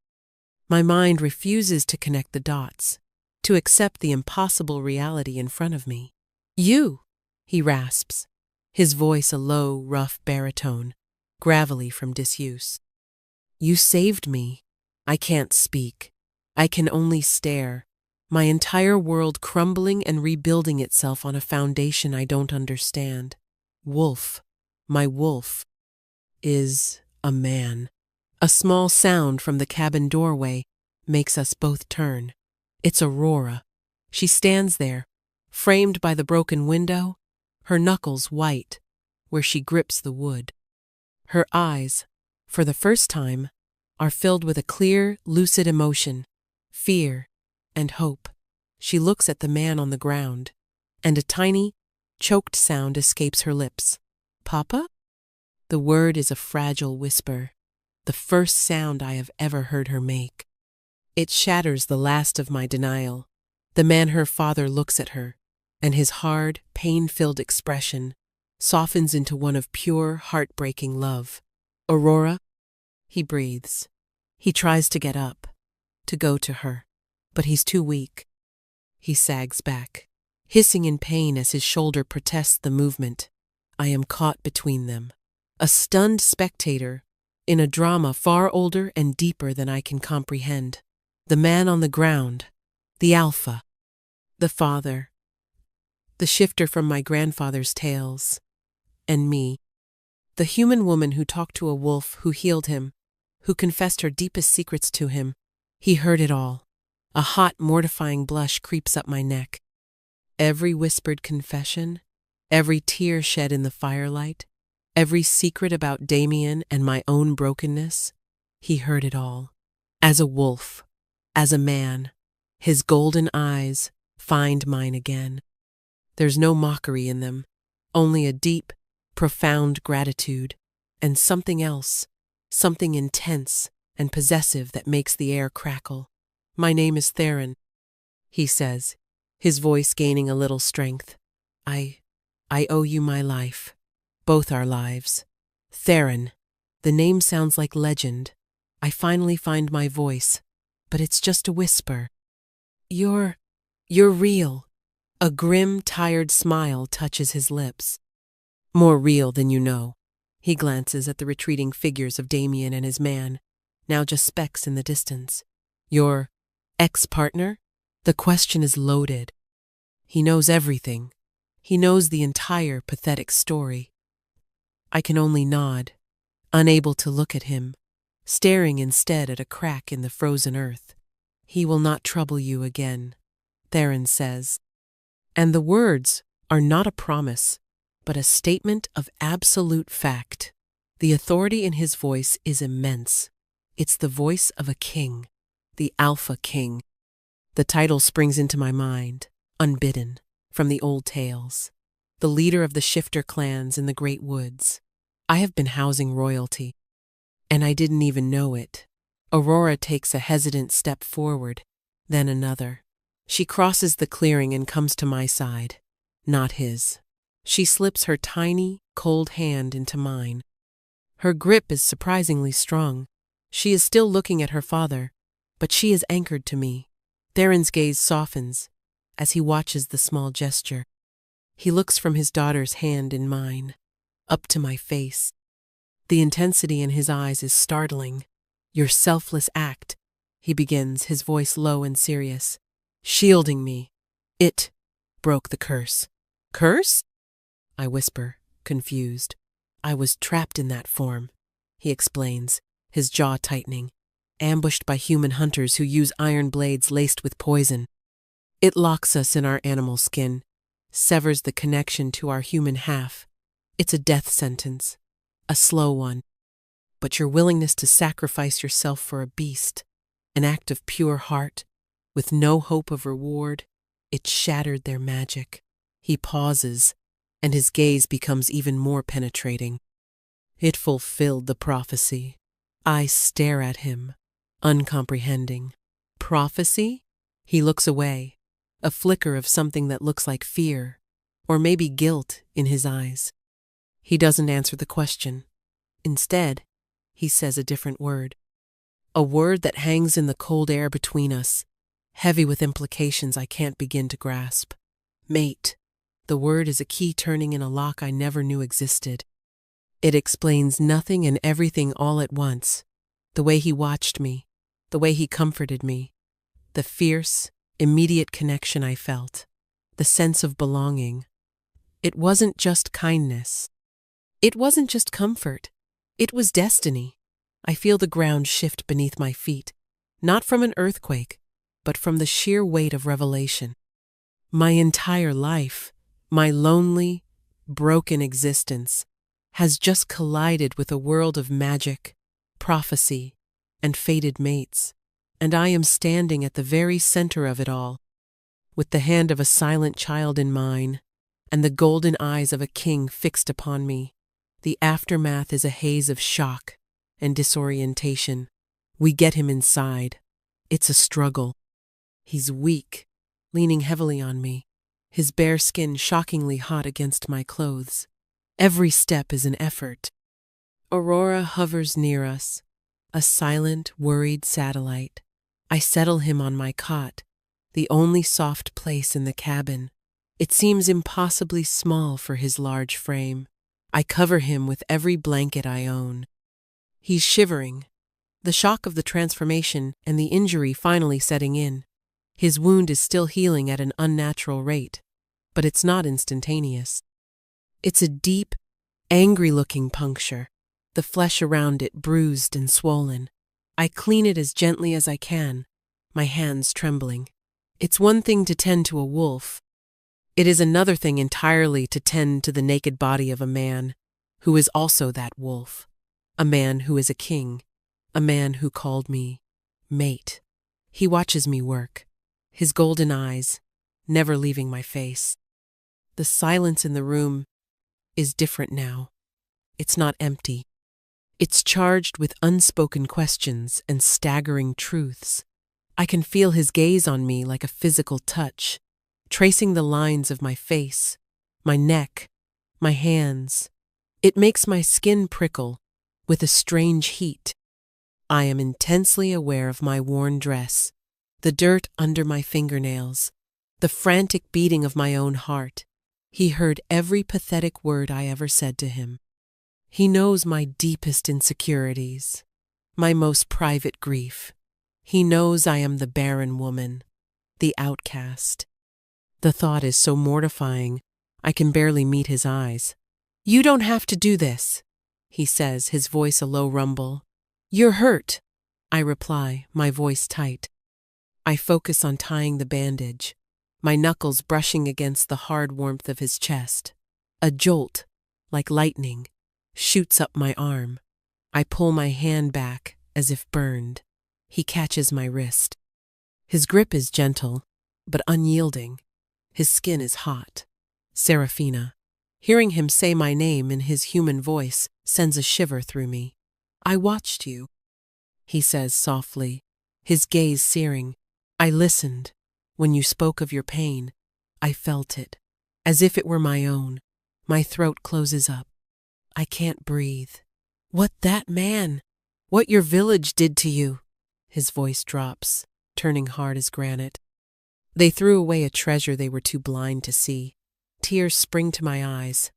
My mind refuses to connect the dots, to accept the impossible reality in front of me. You, he rasps, his voice a low, rough baritone, gravelly from disuse. You saved me. I can't speak. I can only stare, my entire world crumbling and rebuilding itself on a foundation I don't understand. Wolf, my wolf, is a man. A small sound from the cabin doorway makes us both turn. It's Aurora. She stands there, framed by the broken window, her knuckles white, where she grips the wood. Her eyes, for the first time, are filled with a clear, lucid emotion, fear and hope. She looks at the man on the ground, and a tiny, choked sound escapes her lips. Papa? The word is a fragile whisper, the first sound I have ever heard her make. It shatters the last of my denial. The man her father looks at her, and his hard, pain-filled expression softens into one of pure, heartbreaking love. Aurora? He breathes. He tries to get up, to go to her, but he's too weak. He sags back, hissing in pain as his shoulder protests the movement. I am caught between them, a stunned spectator in a drama far older and deeper than I can comprehend. The man on the ground, the alpha, the father, the shifter from my grandfather's tales, and me, the human woman who talked to a wolf who healed him, who confessed her deepest secrets to him. He heard it all. A hot, mortifying blush creeps up my neck. Every whispered confession, every tear shed in the firelight, every secret about Damien and my own brokenness, He heard it all. As a wolf, as a man, his golden eyes find mine again. There's no mockery in them, only a deep, profound gratitude, and something else, something intense and possessive that makes the air crackle. My name is Theron, he says, his voice gaining a little strength. I owe you my life, both our lives. Theron, the name sounds like legend. I finally find my voice, but it's just a whisper. You're real. A grim, tired smile touches his lips. More real than you know. He glances at the retreating figures of Damien and his man, now just specks in the distance. Your ex-partner? The question is loaded. He knows everything. He knows the entire pathetic story. I can only nod, unable to look at him, staring instead at a crack in the frozen earth. He will not trouble you again, Theron says. And the words are not a promise, but a statement of absolute fact. The authority in his voice is immense. It's the voice of a king, the Alpha King. The title springs into my mind, unbidden, from the old tales. The leader of the shifter clans in the Great Woods. I have been housing royalty, and I didn't even know it. Aurora takes a hesitant step forward, then another. She crosses the clearing and comes to my side, not his. She slips her tiny, cold hand into mine. Her grip is surprisingly strong. She is still looking at her father, but she is anchored to me. Theron's gaze softens as he watches the small gesture. He looks from his daughter's hand in mine, up to my face. The intensity in his eyes is startling. Your selfless act, he begins, his voice low and serious. Shielding me. It broke the curse. Curse? I whisper, confused. I was trapped in that form, he explains, his jaw tightening, ambushed by human hunters who use iron blades laced with poison. It locks us in our animal skin, severs the connection to our human half. It's a death sentence, a slow one. But your willingness to sacrifice yourself for a beast, an act of pure heart, with no hope of reward, it shattered their magic. He pauses, and his gaze becomes even more penetrating. It fulfilled the prophecy. I stare at him, uncomprehending. Prophecy? He looks away, a flicker of something that looks like fear, or maybe guilt, in his eyes. He doesn't answer the question. Instead, he says a different word. A word that hangs in the cold air between us, heavy with implications I can't begin to grasp. Mate. The word is a key turning in a lock I never knew existed. It explains nothing and everything all at once. The way he watched me, the way he comforted me, the fierce, immediate connection I felt, the sense of belonging. It wasn't just kindness. It wasn't just comfort. It was destiny. I feel the ground shift beneath my feet, not from an earthquake, but from the sheer weight of revelation. My entire life, my lonely, broken existence, has just collided with a world of magic, prophecy, and fated mates, and I am standing at the very center of it all, with the hand of a silent child in mine, and the golden eyes of a king fixed upon me. The aftermath is a haze of shock and disorientation. We get him inside. It's a struggle. He's weak, leaning heavily on me, his bare skin shockingly hot against my clothes. Every step is an effort. Aurora hovers near us, a silent, worried satellite. I settle him on my cot, the only soft place in the cabin. It seems impossibly small for his large frame. I cover him with every blanket I own. He's shivering, the shock of the transformation and the injury finally setting in. His wound is still healing at an unnatural rate, but it's not instantaneous. It's a deep, angry-looking puncture, the flesh around it bruised and swollen. I clean it as gently as I can, my hands trembling. It's one thing to tend to a wolf. It is another thing entirely to tend to the naked body of a man who is also that wolf, a man who is a king, A man who called me mate. He watches me work, his golden eyes never leaving my face. The silence in the room is different now. It's not empty. It's charged with unspoken questions and staggering truths. I can feel his gaze on me like a physical touch, tracing the lines of my face, my neck, my hands. It makes my skin prickle with a strange heat. I am intensely aware of my worn dress, the dirt under my fingernails, the frantic beating of my own heart. He heard every pathetic word I ever said to him. He knows my deepest insecurities, my most private grief. He knows I am the barren woman, the outcast. The thought is so mortifying, I can barely meet his eyes. "You don't have to do this," he says, his voice a low rumble. "You're hurt," I reply, my voice tight. I focus on tying the bandage, my knuckles brushing against the hard warmth of his chest. A jolt, like lightning, shoots up my arm. I pull my hand back as if burned. He catches my wrist. His grip is gentle, but unyielding. His skin is hot. Serafina. Hearing him say my name in his human voice sends a shiver through me. "I watched you," he says softly, his gaze searing. "I listened. When you spoke of your pain, I felt it, as if it were my own. My throat closes up. I can't breathe. What that man, what your village did to you." His voice drops, turning hard as granite. They threw away a treasure they were too blind to see. Tears spring to my eyes,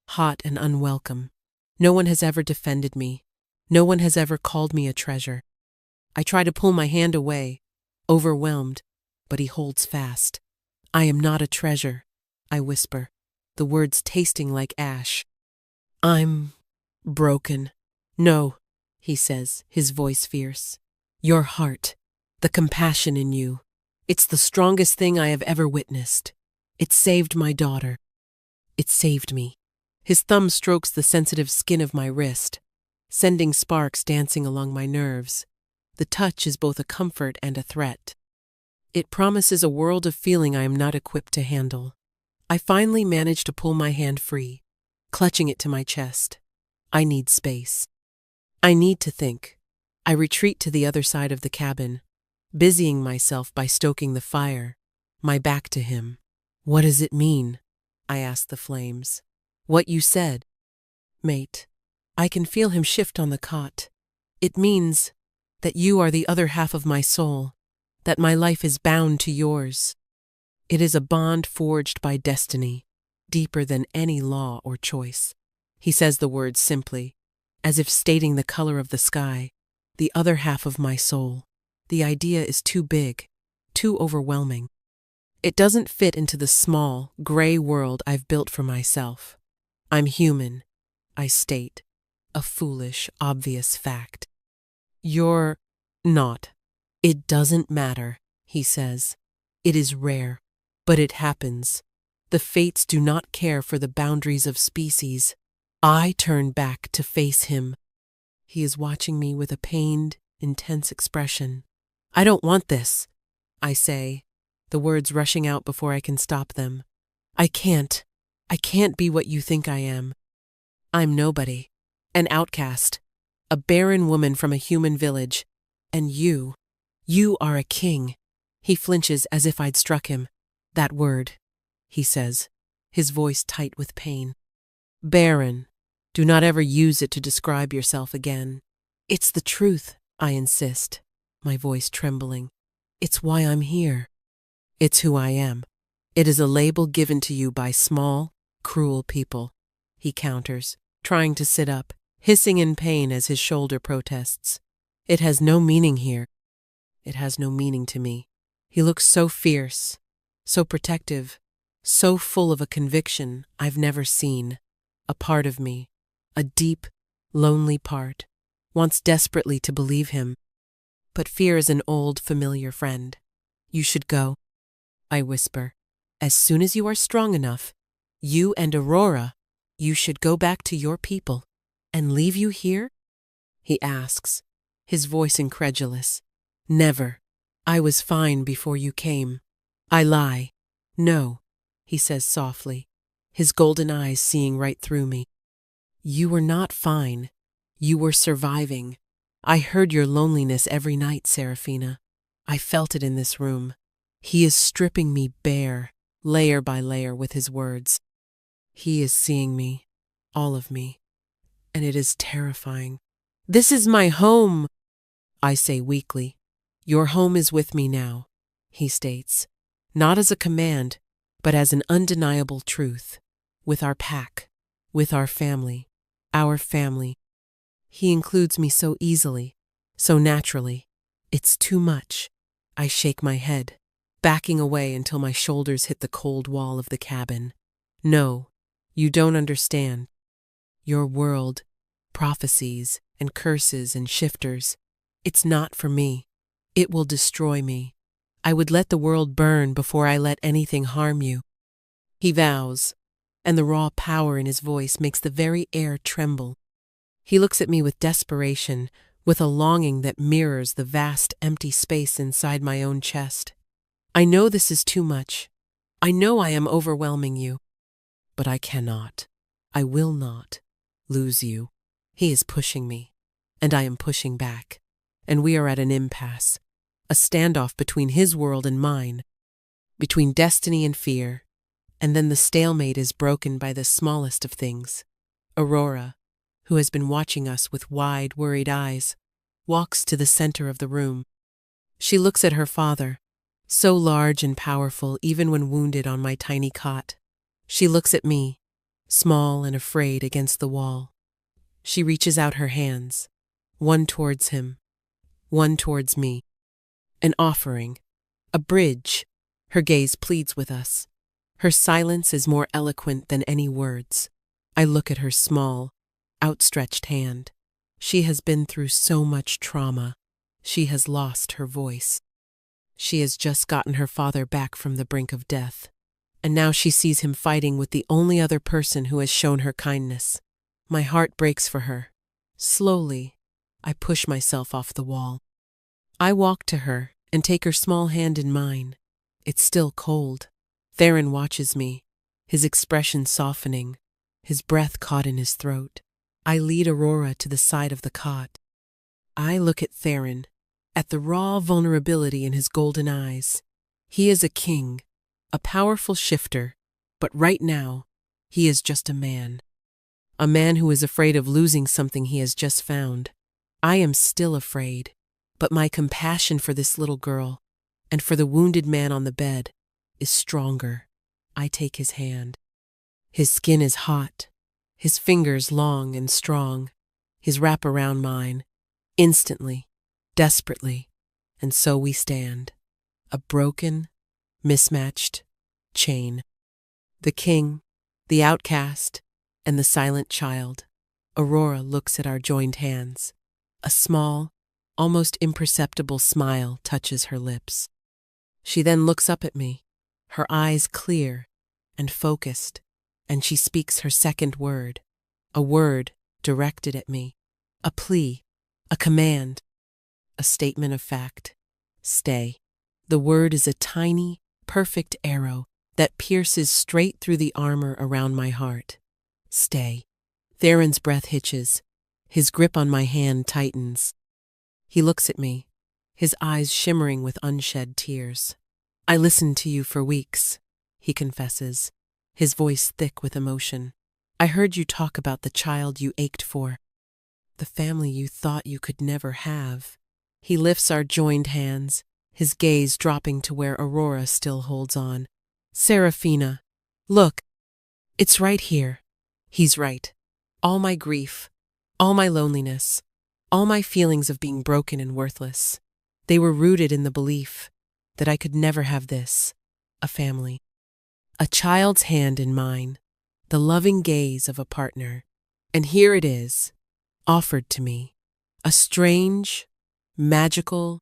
hot and unwelcome. No one has ever defended me. No one has ever called me a treasure. I try to pull my hand away, overwhelmed, but he holds fast. "I am not a treasure," I whisper, the words tasting like ash. "I'm broken." "No," he says, his voice fierce. "Your heart, the compassion in you, it's the strongest thing I have ever witnessed. It saved my daughter. It saved me." His thumb strokes the sensitive skin of my wrist, sending sparks dancing along my nerves. The touch is both a comfort and a threat. It promises a world of feeling I am not equipped to handle. I finally manage to pull my hand free, clutching it to my chest. I need space. I need to think. I retreat to the other side of the cabin, busying myself by stoking the fire, my back to him. "What does it mean?" I ask the flames. "What you said." "Mate." I can feel him shift on the cot. "It means that you are the other half of my soul, that my life is bound to yours. It is a bond forged by destiny, deeper than any law or choice." He says the words simply, as if stating the color of the sky, the other half of my soul. The idea is too big, too overwhelming. It doesn't fit into the small, gray world I've built for myself. "I'm human," I state, a foolish, obvious fact. "You're not." "It doesn't matter," he says. "It is rare, but it happens. The fates do not care for the boundaries of species." I turn back to face him. He is watching me with a pained, intense expression. "I don't want this," I say, the words rushing out before I can stop them. I can't be what you think I am. I'm nobody, an outcast, a barren woman from a human village. And you are a king." He flinches as if I'd struck him. "That word," he says, his voice tight with pain. "Barren. Do not ever use it to describe yourself again." "It's the truth," I insist, my voice trembling. "It's why I'm here." "It's who I am. It is a label given to you by small, cruel people," he counters, trying to sit up, hissing in pain as his shoulder protests. "It has no meaning here." It has no meaning to me. He looks so fierce, so protective, so full of a conviction I've never seen. A part of me, a deep, lonely part, wants desperately to believe him. But fear is an old, familiar friend. "You should go," I whisper. "As soon as you are strong enough, you and Aurora, you should go back to your people." "And leave you here?" he asks, his voice incredulous. Never. I was fine before you came. I lie. No, he says softly, his golden eyes seeing right through me. You were not fine. You were surviving. I heard your loneliness every night, Serafina. I felt it in this room. He is stripping me bare, layer by layer with his words. He is seeing me, all of me, and it is terrifying. This is my home, I say weakly. Your home is with me now, he states, not as a command, but as an undeniable truth. With our pack, with our family, our family. He includes me so easily, so naturally. It's too much. I shake my head, backing away until my shoulders hit the cold wall of the cabin. No, you don't understand. Your world, prophecies and curses and shifters, it's not for me. It will destroy me. I would let the world burn before I let anything harm you. He vows, and the raw power in his voice makes the very air tremble. He looks at me with desperation, with a longing that mirrors the vast empty space inside my own chest. I know this is too much. I know I am overwhelming you. But I cannot, I will not, lose you. He is pushing me, and I am pushing back, and we are at an impasse, a standoff between his world and mine, between destiny and fear, and then the stalemate is broken by the smallest of things. Aurora, who has been watching us with wide, worried eyes, walks to the center of the room. She looks at her father, so large and powerful even when wounded on my tiny cot. She looks at me, small and afraid against the wall. She reaches out her hands, one towards him, one towards me. An offering, a bridge. Her gaze pleads with us. Her silence is more eloquent than any words. I look at her small, outstretched hand. She has been through so much trauma. She has lost her voice. She has just gotten her father back from the brink of death. And now she sees him fighting with the only other person who has shown her kindness. My heart breaks for her. Slowly, I push myself off the wall. I walk to her and take her small hand in mine. It's still cold. Theron watches me, his expression softening, his breath caught in his throat. I lead Aurora to the side of the cot. I look at Theron, at the raw vulnerability in his golden eyes. He is a king, a powerful shifter, but right now, he is just a man. A man who is afraid of losing something he has just found. I am still afraid, but my compassion for this little girl, and for the wounded man on the bed, is stronger. I take his hand. His skin is hot, his fingers long and strong, his wrap around mine, instantly, desperately, and so we stand, a broken, mismatched chain. The king, the outcast, and the silent child. Aurora looks at our joined hands. A small, almost imperceptible smile touches her lips. She then looks up at me, her eyes clear and focused, and she speaks her second word, a word directed at me, a plea, a command, a statement of fact. Stay. The word is a tiny, perfect arrow that pierces straight through the armor around my heart. Stay. Theron's breath hitches. His grip on my hand tightens. He looks at me, his eyes shimmering with unshed tears. I listened to you for weeks, he confesses, his voice thick with emotion. I heard you talk about the child you ached for, the family you thought you could never have. He lifts our joined hands, his gaze dropping to where Aurora still holds on. Serafina, look, it's right here. He's right. All my grief, all my loneliness, all my feelings of being broken and worthless, they were rooted in the belief that I could never have this, a family. A child's hand in mine, the loving gaze of a partner. And here it is, offered to me, a strange, magical,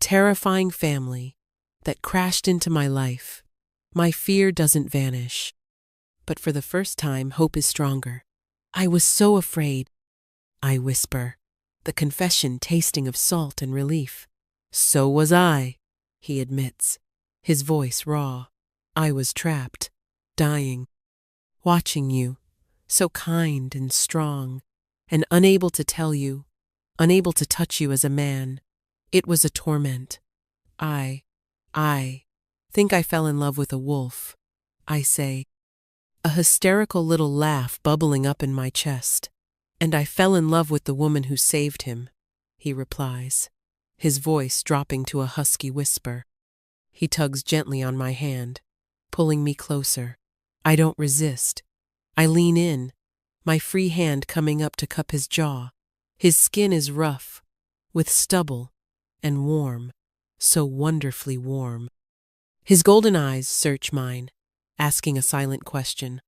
terrifying family that crashed into my life. My fear doesn't vanish, but for the first time, hope is stronger. I was so afraid. I whisper, the confession tasting of salt and relief. "So was I," he admits, his voice raw. "I was trapped, dying, watching you, so kind and strong, and unable to tell you, unable to touch you as a man. It was a torment. I think I fell in love with a wolf," I say, a hysterical little laugh bubbling up in my chest. "And I fell in love with the woman who saved him," he replies, his voice dropping to a husky whisper. He tugs gently on my hand, pulling me closer. I don't resist. I lean in, my free hand coming up to cup his jaw. His skin is rough, with stubble, and warm, so wonderfully warm. His golden eyes search mine, asking a silent question.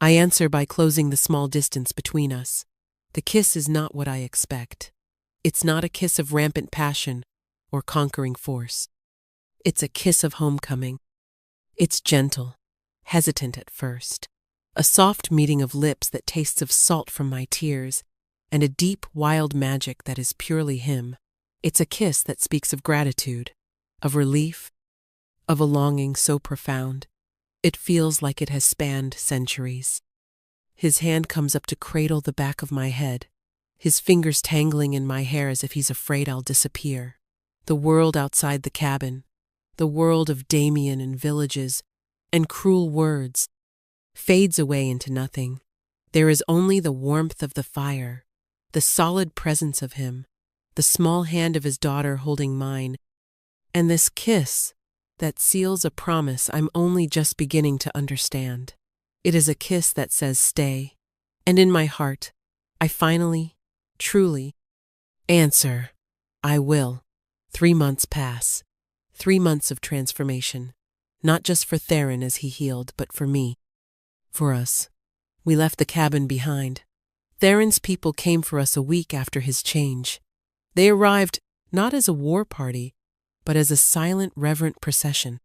I answer by closing the small distance between us. The kiss is not what I expect. It's not a kiss of rampant passion or conquering force. It's a kiss of homecoming. It's gentle, hesitant at first, a soft meeting of lips that tastes of salt from my tears, and a deep, wild magic that is purely him. It's a kiss that speaks of gratitude, of relief, of a longing so profound. It feels like it has spanned centuries. His hand comes up to cradle the back of my head, his fingers tangling in my hair as if he's afraid I'll disappear. The world outside the cabin, the world of Damien and villages and cruel words, fades away into nothing. There is only the warmth of the fire, the solid presence of him, the small hand of his daughter holding mine, and this kiss that seals a promise I'm only just beginning to understand. It is a kiss that says stay, and in my heart, I finally, truly, answer, I will. 3 months pass, 3 months of transformation, not just for Theron as he healed, but for me, for us. We left the cabin behind. Theron's people came for us a week after his change. They arrived not as a war party, but as a silent, reverent procession.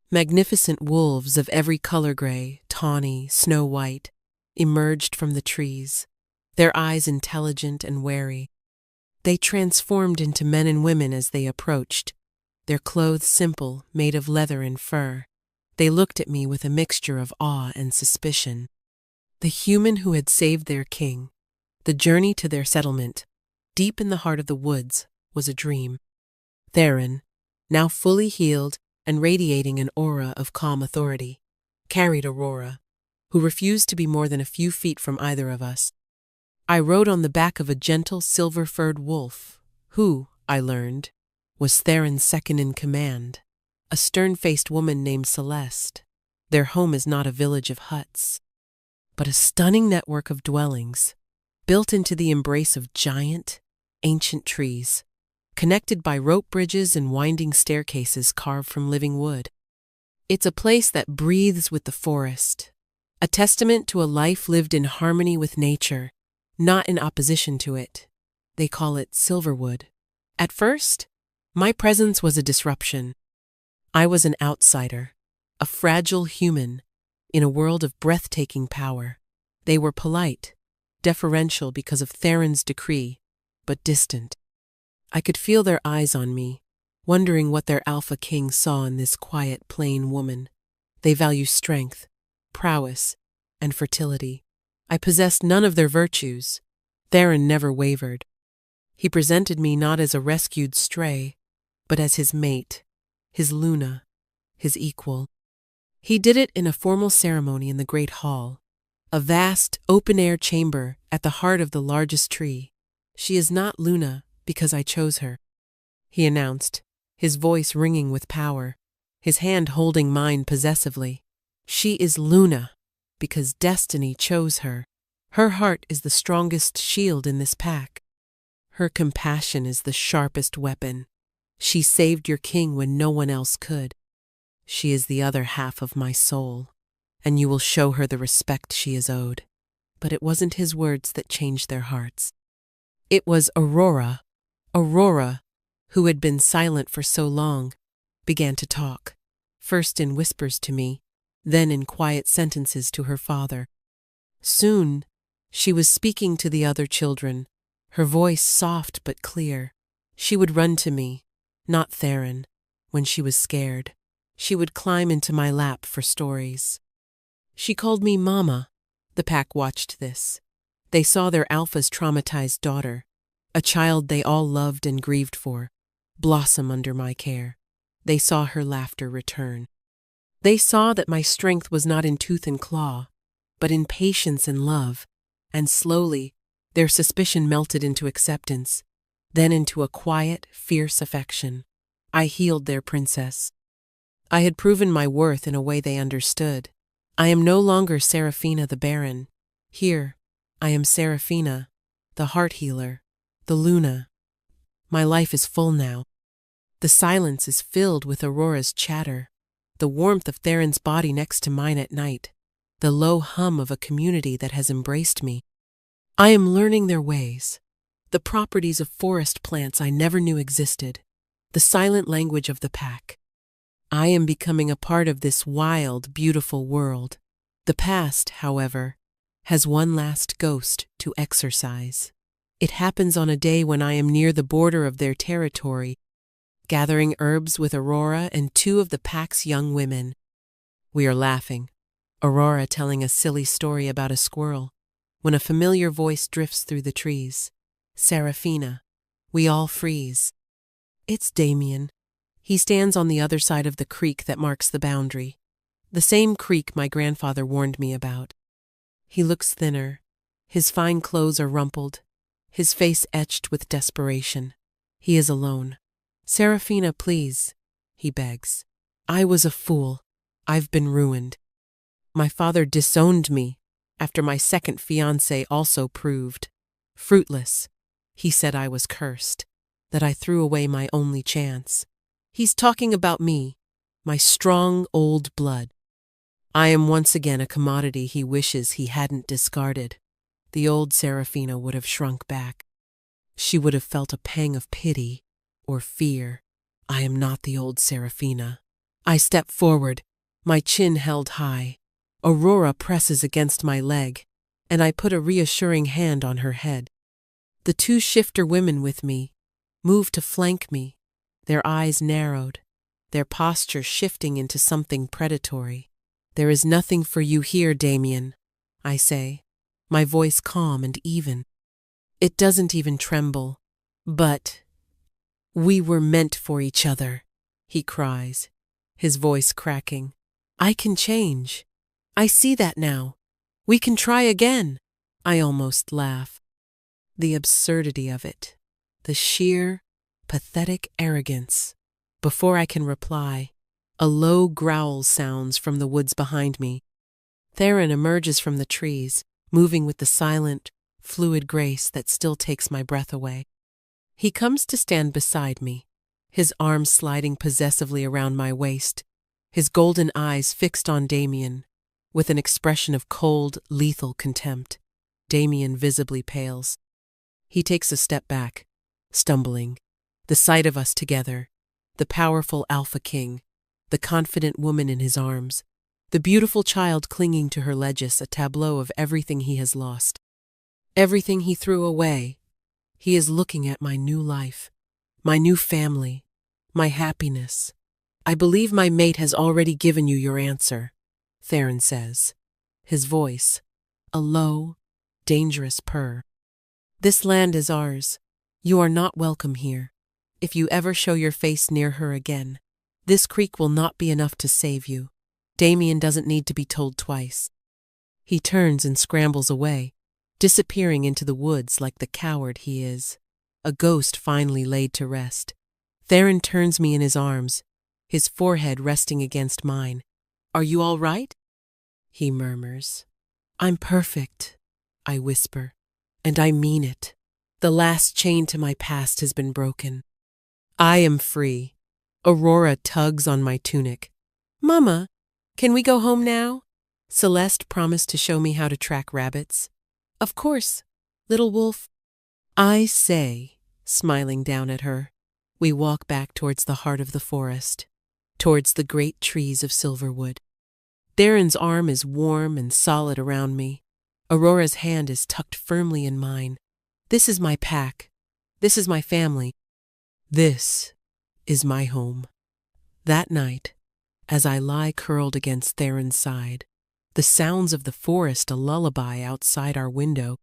Magnificent wolves of every color gray, tawny, snow-white, emerged from the trees, their eyes intelligent and wary. They transformed into men and women as they approached, their clothes simple, made of leather and fur. They looked at me with a mixture of awe and suspicion. The human who had saved their king, the journey to their settlement, deep in the heart of the woods, was a dream. Theron, now fully healed and radiating an aura of calm authority, carried Aurora, who refused to be more than a few feet from either of us. I rode on the back of a gentle silver-furred wolf, who, I learned, was Theron's second in command, a stern-faced woman named Celeste. Their home is not a village of huts, but a stunning network of dwellings, built into the embrace of giant, ancient trees, connected by rope bridges and winding staircases carved from living wood. It's a place that breathes with the forest, a testament to a life lived in harmony with nature, not in opposition to it. They call it Silverwood. At first, my presence was a disruption. I was an outsider, a fragile human, in a world of breathtaking power. They were polite, deferential because of Theron's decree, but distant. I could feel their eyes on me, wondering what their alpha king saw in this quiet, plain woman. They value strength, prowess, and fertility. I possessed none of their virtues. Theron never wavered. He presented me not as a rescued stray, but as his mate, his Luna, his equal. He did it in a formal ceremony in the great hall, a vast, open-air chamber at the heart of the largest tree. "She is not Luna because I chose her," he announced, his voice ringing with power, his hand holding mine possessively. "She is Luna because destiny chose her. Her heart is the strongest shield in this pack. Her compassion is the sharpest weapon. She saved your king when no one else could. She is the other half of my soul, and you will show her the respect she is owed." But it wasn't his words that changed their hearts. It was Aurora, who had been silent for so long, began to talk, first in whispers to me, then in quiet sentences to her father. Soon, she was speaking to the other children, her voice soft but clear. She would run to me, not Theron, when she was scared. She would climb into my lap for stories. She called me Mama. The pack watched this. They saw their alpha's traumatized daughter, a child they all loved and grieved for, blossom under my care. They saw her laughter return. They saw that my strength was not in tooth and claw, but in patience and love, and slowly their suspicion melted into acceptance, then into a quiet, fierce affection. I healed their princess. I had proven my worth in a way they understood. I am no longer Seraphina the Baron. Here, I am Seraphina, the heart healer, the Luna. My life is full now. The silence is filled with Aurora's chatter, the warmth of Theron's body next to mine at night, the low hum of a community that has embraced me. I am learning their ways, the properties of forest plants I never knew existed, the silent language of the pack. I am becoming a part of this wild, beautiful world. The past, however, has one last ghost to exorcise. It happens on a day when I am near the border of their territory, gathering herbs with Aurora and two of the pack's young women. We are laughing, Aurora telling a silly story about a squirrel, when a familiar voice drifts through the trees. Seraphina. We all freeze. It's Damien. He stands on the other side of the creek that marks the boundary, the same creek my grandfather warned me about. He looks thinner. His fine clothes are rumpled, his face etched with desperation. He is alone. Seraphina, please, he begs. I was a fool. I've been ruined. My father disowned me after my second fiancé also proved fruitless. He said I was cursed, that I threw away my only chance. He's talking about me, my strong old blood. I am once again a commodity he wishes he hadn't discarded. The old Seraphina would have shrunk back. She would have felt a pang of pity or fear. I am not the old Seraphina. I step forward, my chin held high. Aurora presses against my leg, and I put a reassuring hand on her head. The two shifter women with me move to flank me, their eyes narrowed, their posture shifting into something predatory. There is nothing for you here, Damien, I say, my voice calm and even. It doesn't even tremble. But we were meant for each other, he cries, his voice cracking. I can change. I see that now. We can try again. I almost laugh. The absurdity of it, the sheer, pathetic arrogance. Before I can reply, a low growl sounds from the woods behind me. Theron emerges from the trees, moving with the silent, fluid grace that still takes my breath away. He comes to stand beside me, his arms sliding possessively around my waist, his golden eyes fixed on Damien, with an expression of cold, lethal contempt. Damien visibly pales. He takes a step back, stumbling. The sight of us together, the powerful Alpha King, the confident woman in his arms, the beautiful child clinging to her legis, a tableau of everything he has lost, everything he threw away. He is looking at my new life, my new family, my happiness. I believe my mate has already given you your answer, Theron says, his voice a low, dangerous purr. This land is ours. You are not welcome here. If you ever show your face near her again, this creek will not be enough to save you. Damien doesn't need to be told twice. He turns and scrambles away, disappearing into the woods like the coward he is, a ghost finally laid to rest. Theron turns me in his arms, his forehead resting against mine. Are you all right? He murmurs. I'm perfect, I whisper, and I mean it. The last chain to my past has been broken. I am free. Aurora tugs on my tunic. Mama, can we go home now? Celeste promised to show me how to track rabbits. Of course, little wolf. I say, smiling down at her. We walk back towards the heart of the forest, towards the great trees of Silverwood. Theron's arm is warm and solid around me. Aurora's hand is tucked firmly in mine. This is my pack. This is my family. This is my home. That night, as I lie curled against Theron's side, the sounds of the forest a lullaby outside our window,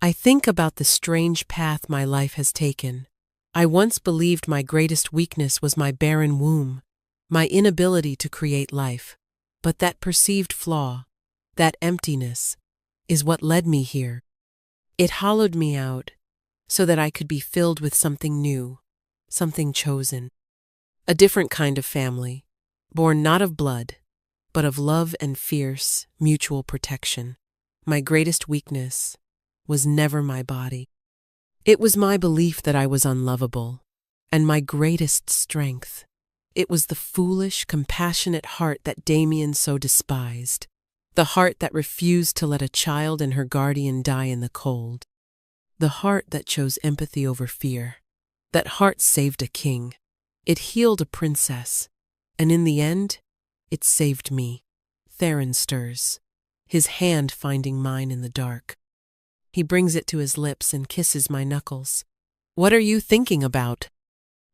I think about the strange path my life has taken. I once believed my greatest weakness was my barren womb, my inability to create life. But that perceived flaw, that emptiness, is what led me here. It hollowed me out so that I could be filled with something new, something chosen. A different kind of family, born not of blood, but of love and fierce, mutual protection. My greatest weakness was never my body. It was my belief that I was unlovable, and my greatest strength. It was the foolish, compassionate heart that Damien so despised, the heart that refused to let a child and her guardian die in the cold, the heart that chose empathy over fear. That heart saved a king. It healed a princess, and in the end, it saved me. Theron stirs, his hand finding mine in the dark. He brings it to his lips and kisses my knuckles. "What are you thinking about?"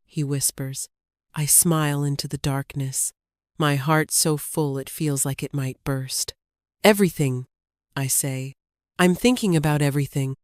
he whispers. I smile into the darkness, my heart so full it feels like it might burst. "Everything," I say. "I'm thinking about everything."